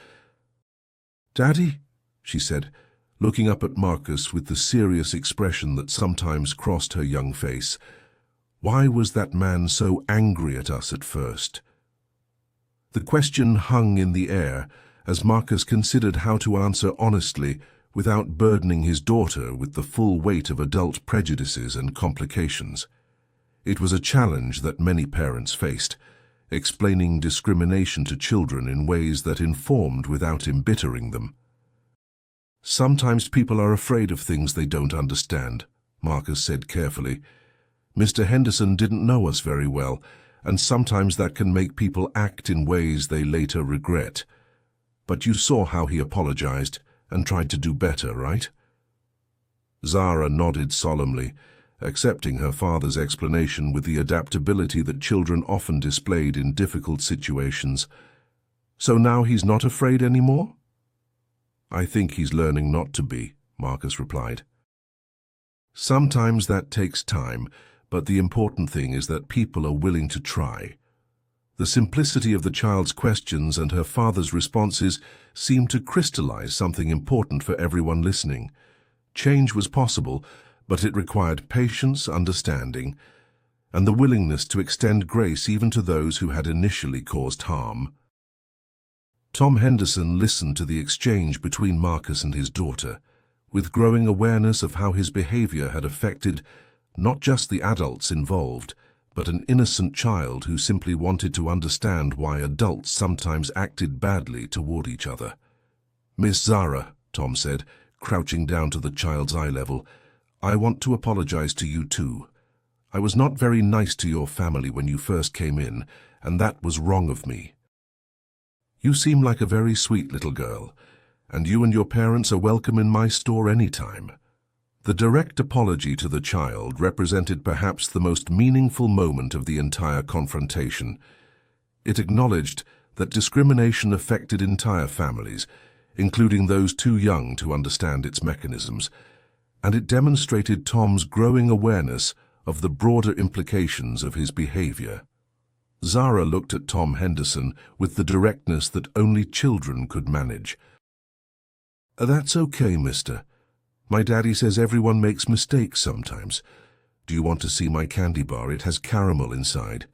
"Daddy," she said, looking up at Marcus with the serious expression that sometimes crossed her young face, "why was that man so angry at us at first?" The question hung in the air as Marcus considered how to answer honestly without burdening his daughter with the full weight of adult prejudices and complications. It was a challenge that many parents faced, explaining discrimination to children in ways that informed without embittering them. "Sometimes people are afraid of things they don't understand," Marcus said carefully. "Mr. Henderson didn't know us very well, and sometimes that can make people act in ways they later regret. But you saw how he apologized and tried to do better, right?" Zara nodded solemnly, accepting her father's explanation with the adaptability that children often displayed in difficult situations. "So now he's not afraid anymore?" "I think he's learning not to be," Marcus replied. "Sometimes that takes time, but the important thing is that people are willing to try." The simplicity of the child's questions and her father's responses seemed to crystallize something important for everyone listening. Change was possible, but it required patience, understanding, and the willingness to extend grace even to those who had initially caused harm. Tom Henderson listened to the exchange between Marcus and his daughter, with growing awareness of how his behavior had affected not just the adults involved, but an innocent child who simply wanted to understand why adults sometimes acted badly toward each other. "Miss Zara," Tom said, crouching down to the child's eye level, "I want to apologize to you too. I was not very nice to your family when you first came in, and that was wrong of me. You seem like a very sweet little girl, and you and your parents are welcome in my store anytime." The direct apology to the child represented perhaps the most meaningful moment of the entire confrontation. It acknowledged that discrimination affected entire families, including those too young to understand its mechanisms, and it demonstrated Tom's growing awareness of the broader implications of his behavior. Zara looked at Tom Henderson with the directness that only children could manage. "That's okay, mister. My daddy says everyone makes mistakes sometimes. Do you want to see my candy bar? It has caramel inside."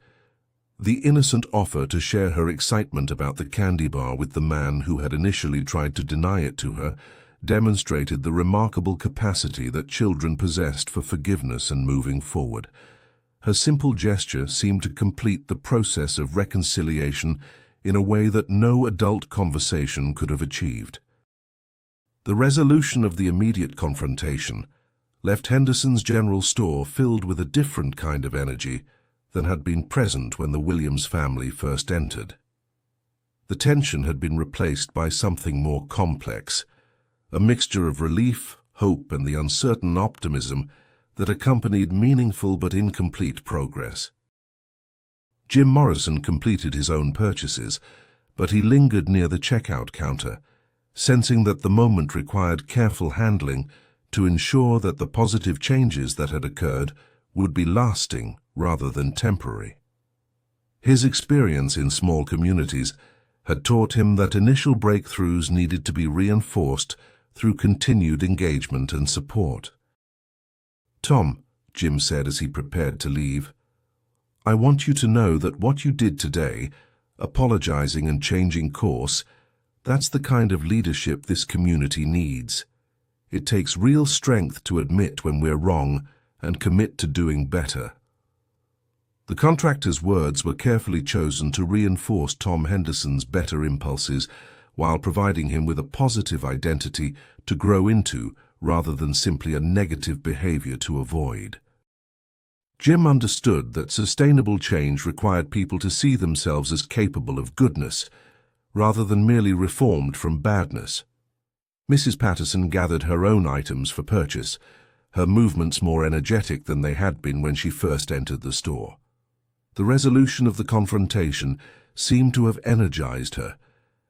The innocent offer to share her excitement about the candy bar with the man who had initially tried to deny it to her demonstrated the remarkable capacity that children possessed for forgiveness and moving forward. Her simple gesture seemed to complete the process of reconciliation in a way that no adult conversation could have achieved. The resolution of the immediate confrontation left Henderson's general store filled with a different kind of energy than had been present when the Williams family first entered. The tension had been replaced by something more complex, a mixture of relief, hope, and the uncertain optimism that accompanied meaningful but incomplete progress. Jim Morrison completed his own purchases, but he lingered near the checkout counter, sensing that the moment required careful handling to ensure that the positive changes that had occurred would be lasting rather than temporary. His experience in small communities had taught him that initial breakthroughs needed to be reinforced through continued engagement and support. "Tom," Jim said as he prepared to leave, "I want you to know that what you did today, apologizing and changing course, that's the kind of leadership this community needs. It takes real strength to admit when we're wrong and commit to doing better." The contractor's words were carefully chosen to reinforce Tom Henderson's better impulses while providing him with a positive identity to grow into rather than simply a negative behavior to avoid. Jim understood that sustainable change required people to see themselves as capable of goodness, rather than merely reformed from badness. Mrs. Patterson gathered her own items for purchase, her movements more energetic than they had been when she first entered the store. The resolution of the confrontation seemed to have energized her,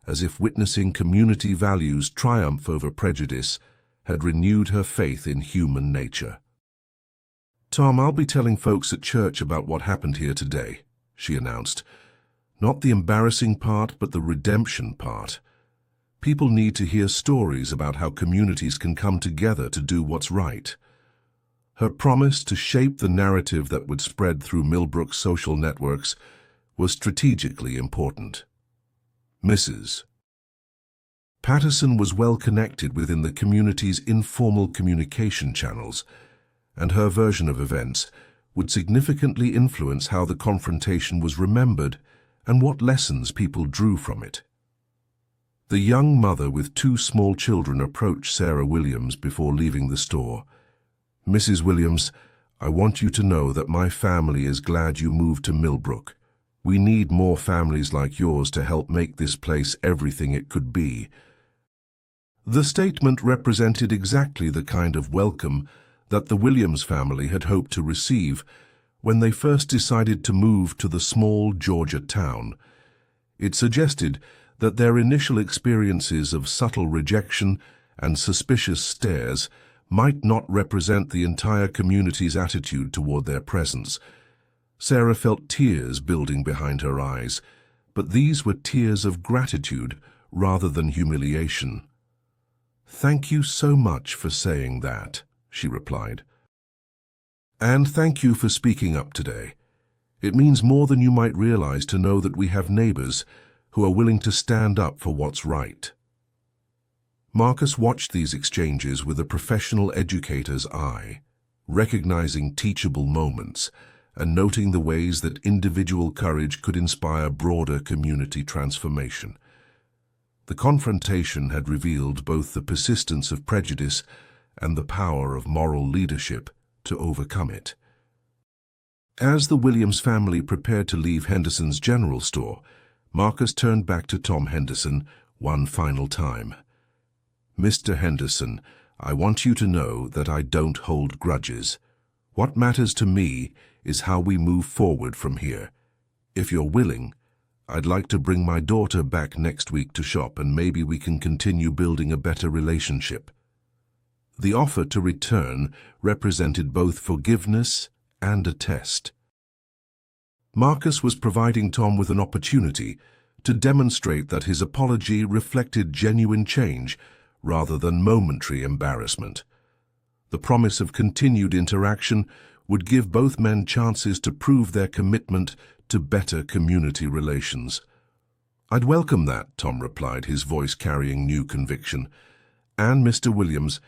as if witnessing community values triumph over prejudice had renewed her faith in human nature. "Tom, I'll be telling folks at church about what happened here today," she announced. "Not the embarrassing part, but the redemption part. People need to hear stories about how communities can come together to do what's right." Her promise to shape the narrative that would spread through Millbrook's social networks was strategically important. Mrs. Patterson was well connected within the community's informal communication channels, and her version of events would significantly influence how the confrontation was remembered and what lessons people drew from it. The young mother with two small children approached Sarah Williams before leaving the store. "Mrs. Williams, I want you to know that my family is glad you moved to Millbrook. We need more families like yours to help make this place everything it could be." The statement represented exactly the kind of welcome that the Williams family had hoped to receive when they first decided to move to the small Georgia town. It suggested that their initial experiences of subtle rejection and suspicious stares might not represent the entire community's attitude toward their presence. Sarah felt tears building behind her eyes, but these were tears of gratitude rather than humiliation. "Thank you so much for saying that," she replied. "And thank you for speaking up today. It means more than you might realize to know that we have neighbors who are willing to stand up for what's right." Marcus watched these exchanges with a professional educator's eye, recognizing teachable moments and noting the ways that individual courage could inspire broader community transformation. The confrontation had revealed both the persistence of prejudice and the power of moral leadership to overcome it. As the Williams family prepared to leave Henderson's general store, Marcus turned back to Tom Henderson one final time. "Mr. Henderson, I want you to know that I don't hold grudges. What matters to me is how we move forward from here. If you're willing, I'd like to bring my daughter back next week to shop, and maybe we can continue building a better relationship." The offer to return represented both forgiveness and a test. Marcus was providing Tom with an opportunity to demonstrate that his apology reflected genuine change rather than momentary embarrassment. The promise of continued interaction would give both men chances to prove their commitment to better community relations. "I'd welcome that," Tom replied, his voice carrying new conviction. "And Mr. Williams,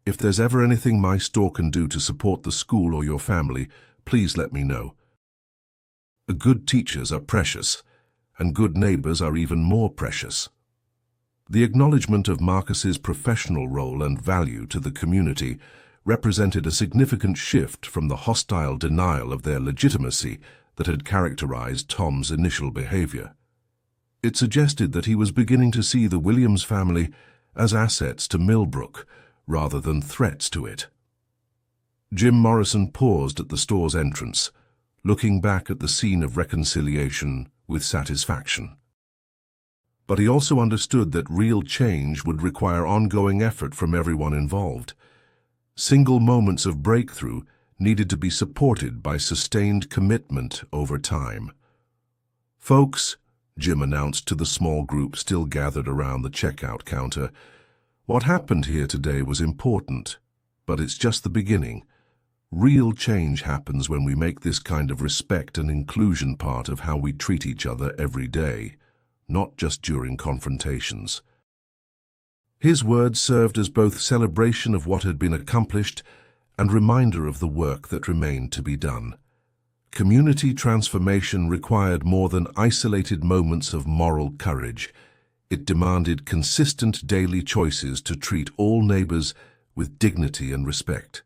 if there's ever anything my store can do to support the school or your family, please let me know. Good teachers are precious, and good neighbors are even more precious." The acknowledgement of Marcus's professional role and value to the community represented a significant shift from the hostile denial of their legitimacy that had characterized Tom's initial behavior. It suggested that he was beginning to see the Williams family as assets to Millbrook rather than threats to it. Jim Morrison paused at the store's entrance, looking back at the scene of reconciliation with satisfaction. But he also understood that real change would require ongoing effort from everyone involved. Single moments of breakthrough needed to be supported by sustained commitment over time. "Folks," Jim announced to the small group still gathered around the checkout counter, "what happened here today was important, but it's just the beginning. Real change happens when we make this kind of respect and inclusion part of how we treat each other every day, not just during confrontations." His words served as both celebration of what had been accomplished and reminder of the work that remained to be done. Community transformation required more than isolated moments of moral courage. It demanded consistent daily choices to treat all neighbors with dignity and respect.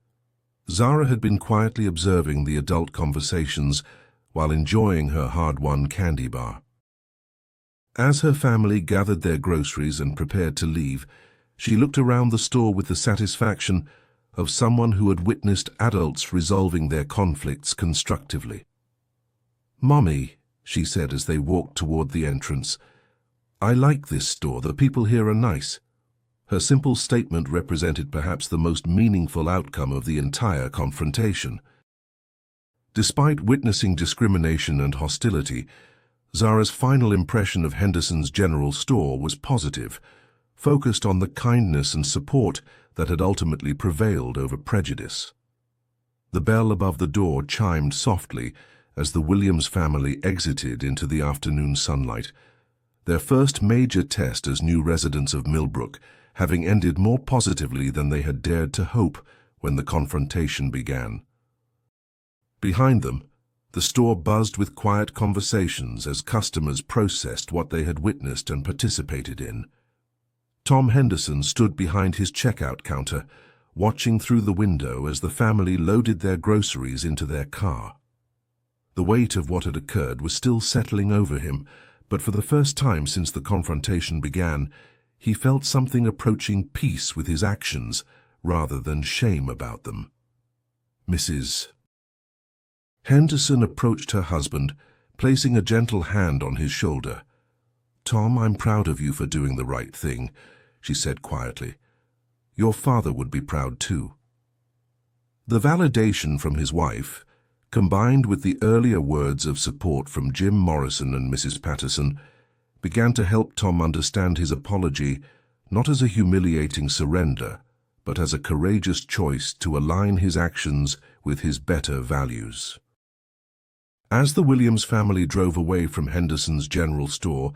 Zara had been quietly observing the adult conversations while enjoying her hard-won candy bar. As her family gathered their groceries and prepared to leave, she looked around the store with the satisfaction of someone who had witnessed adults resolving their conflicts constructively. "Mommy," she said as they walked toward the entrance, "I like this store. The people here are nice." Her simple statement represented perhaps the most meaningful outcome of the entire confrontation. Despite witnessing discrimination and hostility, Zara's final impression of Henderson's general store was positive, focused on the kindness and support that had ultimately prevailed over prejudice. The bell above the door chimed softly as the Williams family exited into the afternoon sunlight, their first major test as new residents of Millbrook, having ended more positively than they had dared to hope when the confrontation began. Behind them, the store buzzed with quiet conversations as customers processed what they had witnessed and participated in. Tom Henderson stood behind his checkout counter, watching through the window as the family loaded their groceries into their car. The weight of what had occurred was still settling over him, but for the first time since the confrontation began, he felt something approaching peace with his actions rather than shame about them. Mrs. Henderson approached her husband, placing a gentle hand on his shoulder. "Tom, I'm proud of you for doing the right thing," she said quietly. "Your father would be proud too." The validation from his wife, combined with the earlier words of support from Jim Morrison and Mrs. Patterson, began to help Tom understand his apology not as a humiliating surrender, but as a courageous choice to align his actions with his better values. As the Williams family drove away from Henderson's general store,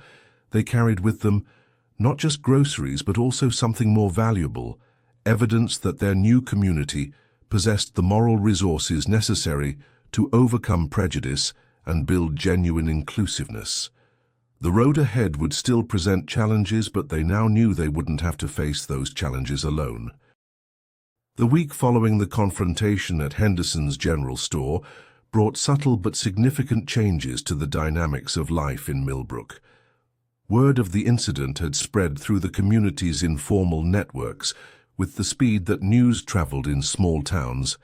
they carried with them not just groceries but also something more valuable, evidence that their new community possessed the moral resources necessary to overcome prejudice and build genuine inclusiveness. The road ahead would still present challenges, but they now knew they wouldn't have to face those challenges alone. The week following the confrontation at Henderson's General Store brought subtle but significant changes to the dynamics of life in Millbrook. Word of the incident had spread through the community's informal networks with the speed that news traveled in small towns,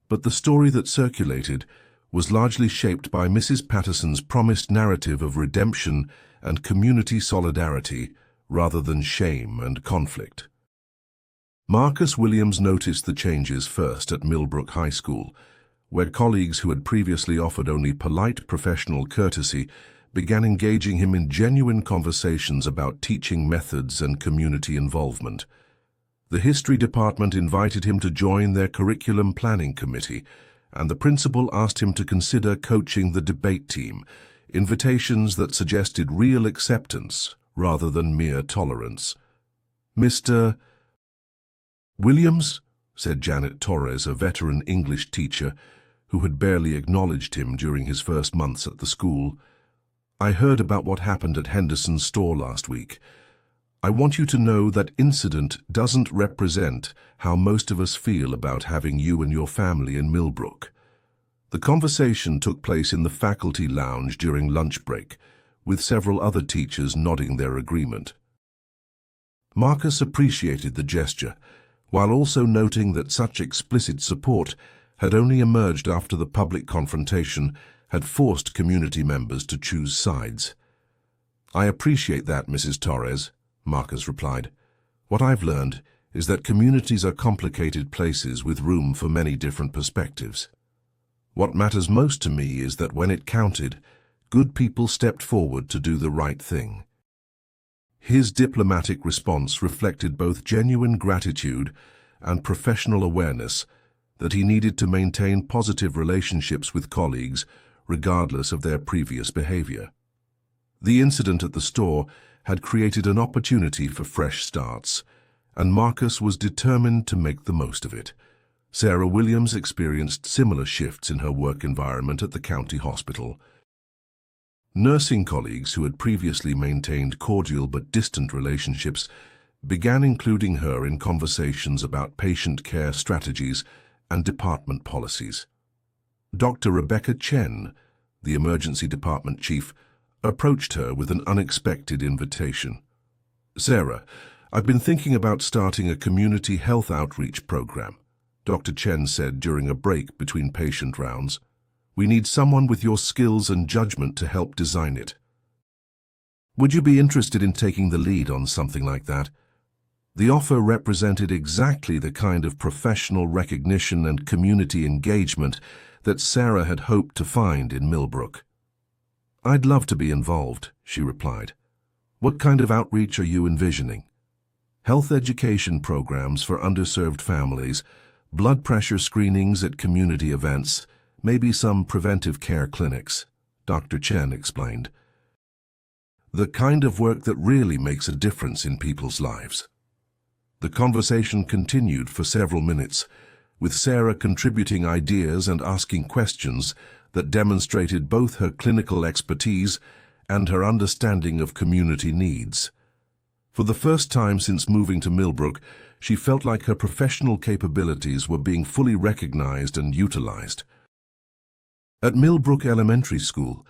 but the story that circulated was largely shaped by Mrs. Patterson's promised narrative of redemption and community solidarity rather than shame and conflict. Marcus Williams noticed the changes first at Millbrook High School, where colleagues who had previously offered only polite professional courtesy began engaging him in genuine conversations about teaching methods and community involvement. The history department invited him to join their curriculum planning committee, and the principal asked him to consider coaching the debate team, invitations that suggested real acceptance rather than mere tolerance. "Mr. Williams," said Janet Torres, a veteran English teacher who had barely acknowledged him during his first months at the school, "I heard about what happened at Henderson's store last week. I want you to know that incident doesn't represent how most of us feel about having you and your family in Millbrook." The conversation took place in the faculty lounge during lunch break, with several other teachers nodding their agreement. Marcus appreciated the gesture, while also noting that such explicit support had only emerged after the public confrontation had forced community members to choose sides. "I appreciate that, Mrs. Torres," Marcus replied. "What I've learned is that communities are complicated places with room for many different perspectives. What matters most to me is that when it counted, good people stepped forward to do the right thing." His diplomatic response reflected both genuine gratitude and professional awareness that he needed to maintain positive relationships with colleagues regardless of their previous behavior. The incident at the store had created an opportunity for fresh starts, and Marcus was determined to make the most of it. Sarah Williams experienced similar shifts in her work environment at the county hospital. Nursing colleagues who had previously maintained cordial but distant relationships began including her in conversations about patient care strategies and department policies. Dr. Rebecca Chen, the emergency department chief, approached her with an unexpected invitation. "Sarah, I've been thinking about starting a community health outreach program," Dr. Chen said during a break between patient rounds. "We need someone with your skills and judgment to help design it. Would you be interested in taking the lead on something like that?" The offer represented exactly the kind of professional recognition and community engagement that Sarah had hoped to find in Millbrook. "I'd love to be involved," she replied. "What kind of outreach are you envisioning?" "Health education programs for underserved families, blood pressure screenings at community events, maybe some preventive care clinics," Dr. Chen explained. "The kind of work that really makes a difference in people's lives." The conversation continued for several minutes, with Sarah contributing ideas and asking questions that demonstrated both her clinical expertise and her understanding of community needs. For the first time since moving to Millbrook, she felt like her professional capabilities were being fully recognized and utilized. At Millbrook Elementary School,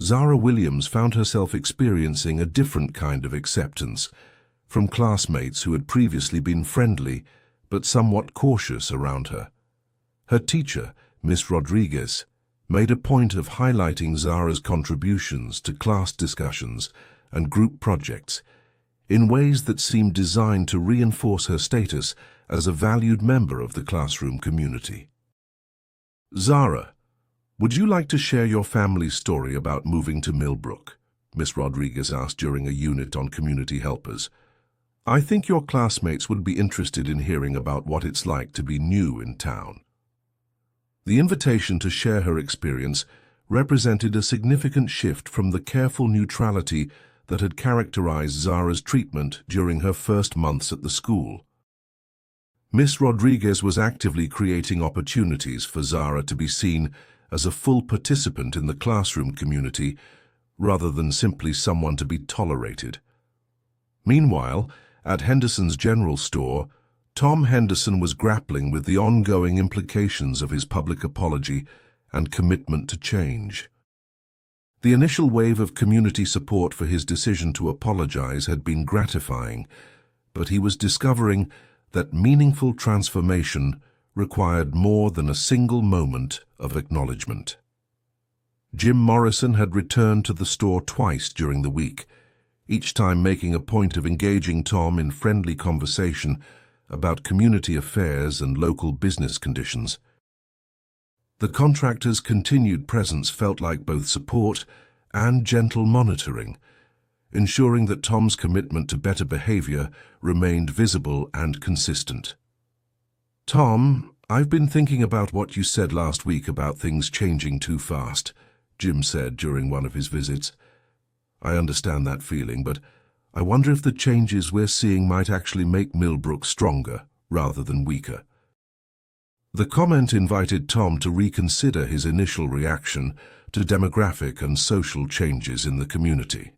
Zara Williams found herself experiencing a different kind of acceptance from classmates who had previously been friendly but somewhat cautious around her. Her teacher, Miss Rodriguez, made a point of highlighting Zara's contributions to class discussions and group projects in ways that seemed designed to reinforce her status as a valued member of the classroom community. "Zara, would you like to share your family's story about moving to Millbrook?" Miss Rodriguez asked during a unit on community helpers. "I think your classmates would be interested in hearing about what it's like to be new in town." The invitation to share her experience represented a significant shift from the careful neutrality that had characterized Zara's treatment during her first months at the school. Miss Rodriguez was actively creating opportunities for Zara to be seen as a full participant in the classroom community, rather than simply someone to be tolerated. Meanwhile, at Henderson's general store, Tom Henderson was grappling with the ongoing implications of his public apology and commitment to change. The initial wave of community support for his decision to apologize had been gratifying, but he was discovering that meaningful transformation required more than a single moment of acknowledgement. Jim Morrison had returned to the store twice during the week, each time making a point of engaging Tom in friendly conversation about community affairs and local business conditions. The contractor's continued presence felt like both support and gentle monitoring, ensuring that Tom's commitment to better behavior remained visible and consistent. "Tom, I've been thinking about what you said last week about things changing too fast," Jim said during one of his visits. "I understand that feeling, but I wonder if the changes we're seeing might actually make Millbrook stronger rather than weaker." The comment invited Tom to reconsider his initial reaction to demographic and social changes in the community.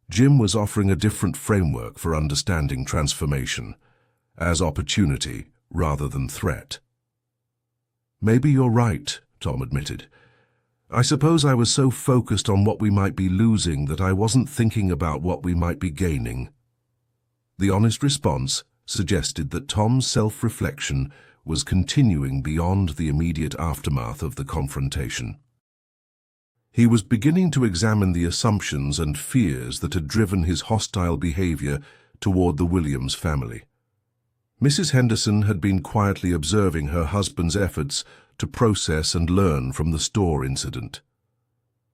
Jim was offering a different framework for understanding transformation, as opportunity rather than threat. "Maybe you're right," Tom admitted. "I suppose I was so focused on what we might be losing that I wasn't thinking about what we might be gaining." The honest response suggested that Tom's self-reflection was continuing beyond the immediate aftermath of the confrontation. He was beginning to examine the assumptions and fears that had driven his hostile behavior toward the Williams family. Mrs. Henderson had been quietly observing her husband's efforts to process and learn from the store incident.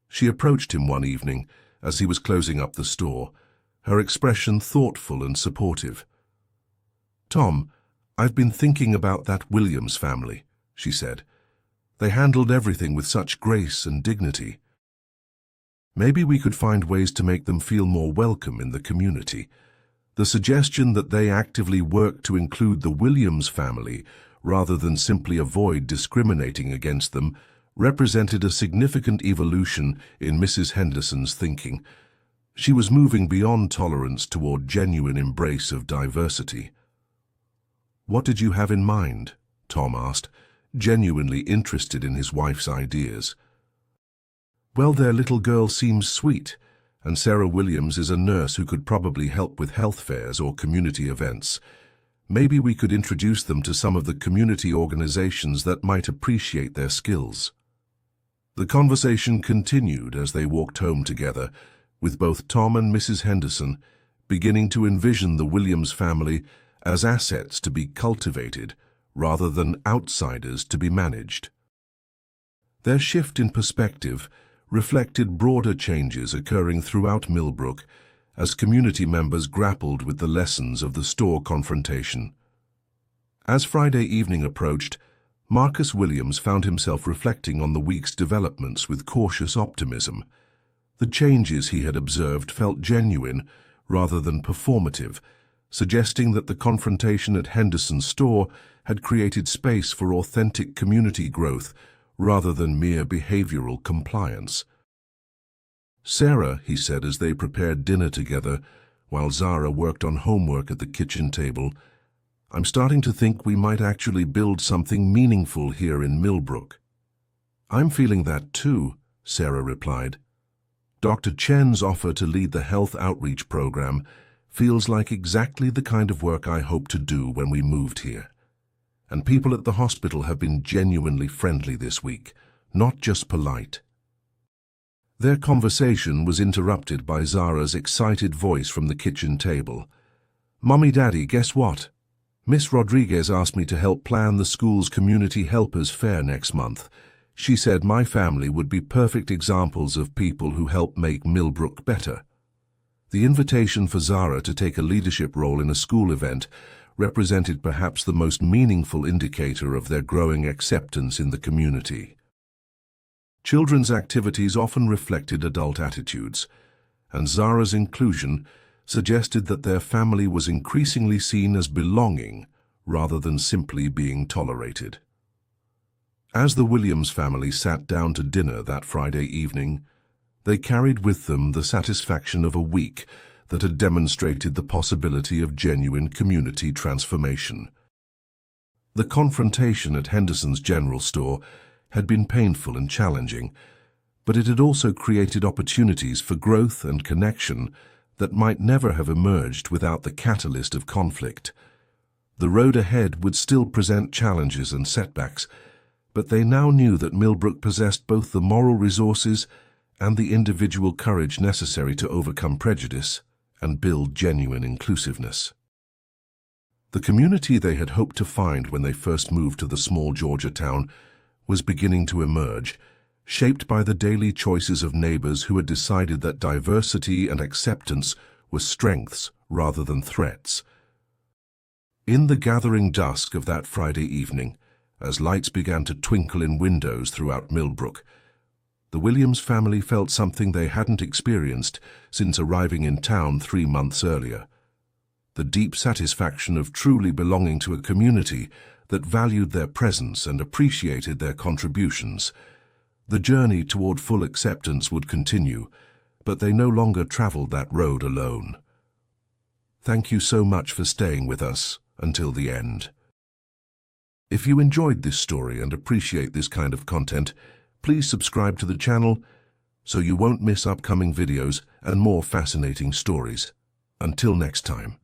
She approached him one evening as he was closing up the store, her expression thoughtful and supportive. "Tom, I've been thinking about that Williams family," she said. "They handled everything with such grace and dignity. Maybe we could find ways to make them feel more welcome in the community." The suggestion that they actively work to include the Williams family rather than simply avoid discriminating against them represented a significant evolution in Mrs. Henderson's thinking. She was moving beyond tolerance toward genuine embrace of diversity. "What did you have in mind?" Tom asked, genuinely interested in his wife's ideas. "Well, their little girl seems sweet, and Sarah Williams is a nurse who could probably help with health fairs or community events. Maybe we could introduce them to some of the community organizations that might appreciate their skills." The conversation continued as they walked home together, with both Tom and Mrs. Henderson beginning to envision the Williams family as assets to be cultivated rather than outsiders to be managed. Their shift in perspective reflected broader changes occurring throughout Millbrook as community members grappled with the lessons of the store confrontation. As Friday evening approached, Marcus Williams found himself reflecting on the week's developments with cautious optimism. The changes he had observed felt genuine rather than performative, suggesting that the confrontation at Henderson's store had created space for authentic community growth rather than mere behavioral compliance. "Sarah," he said as they prepared dinner together, while Zara worked on homework at the kitchen table, "I'm starting to think we might actually build something meaningful here in Millbrook." "I'm feeling that too," Sarah replied. "Dr. Chen's offer to lead the health outreach program feels like exactly the kind of work I hoped to do when we moved here. And people at the hospital have been genuinely friendly this week, not just polite." Their conversation was interrupted by Zara's excited voice from the kitchen table. "Mommy, Daddy, guess what? Miss Rodriguez asked me to help plan the school's Community Helpers Fair next month. She said my family would be perfect examples of people who help make Millbrook better." The invitation for Zara to take a leadership role in a school event represented perhaps the most meaningful indicator of their growing acceptance in the community. Children's activities often reflected adult attitudes, and Zara's inclusion suggested that their family was increasingly seen as belonging rather than simply being tolerated. As the Williams family sat down to dinner that Friday evening, they carried with them the satisfaction of a week that had demonstrated the possibility of genuine community transformation. The confrontation at Henderson's general store had been painful and challenging, but it had also created opportunities for growth and connection that might never have emerged without the catalyst of conflict. The road ahead would still present challenges and setbacks, but they now knew that Millbrook possessed both the moral resources and the individual courage necessary to overcome prejudice and build genuine inclusiveness. The community they had hoped to find when they first moved to the small Georgia town was beginning to emerge, shaped by the daily choices of neighbors who had decided that diversity and acceptance were strengths rather than threats. In the gathering dusk of that Friday evening, as lights began to twinkle in windows throughout Millbrook, the Williams family felt something they hadn't experienced since arriving in town 3 months earlier: the deep satisfaction of truly belonging to a community that valued their presence and appreciated their contributions. The journey toward full acceptance would continue, but they no longer traveled that road alone. Thank you so much for staying with us until the end. If you enjoyed this story and appreciate this kind of content, please subscribe to the channel so you won't miss upcoming videos and more fascinating stories. Until next time.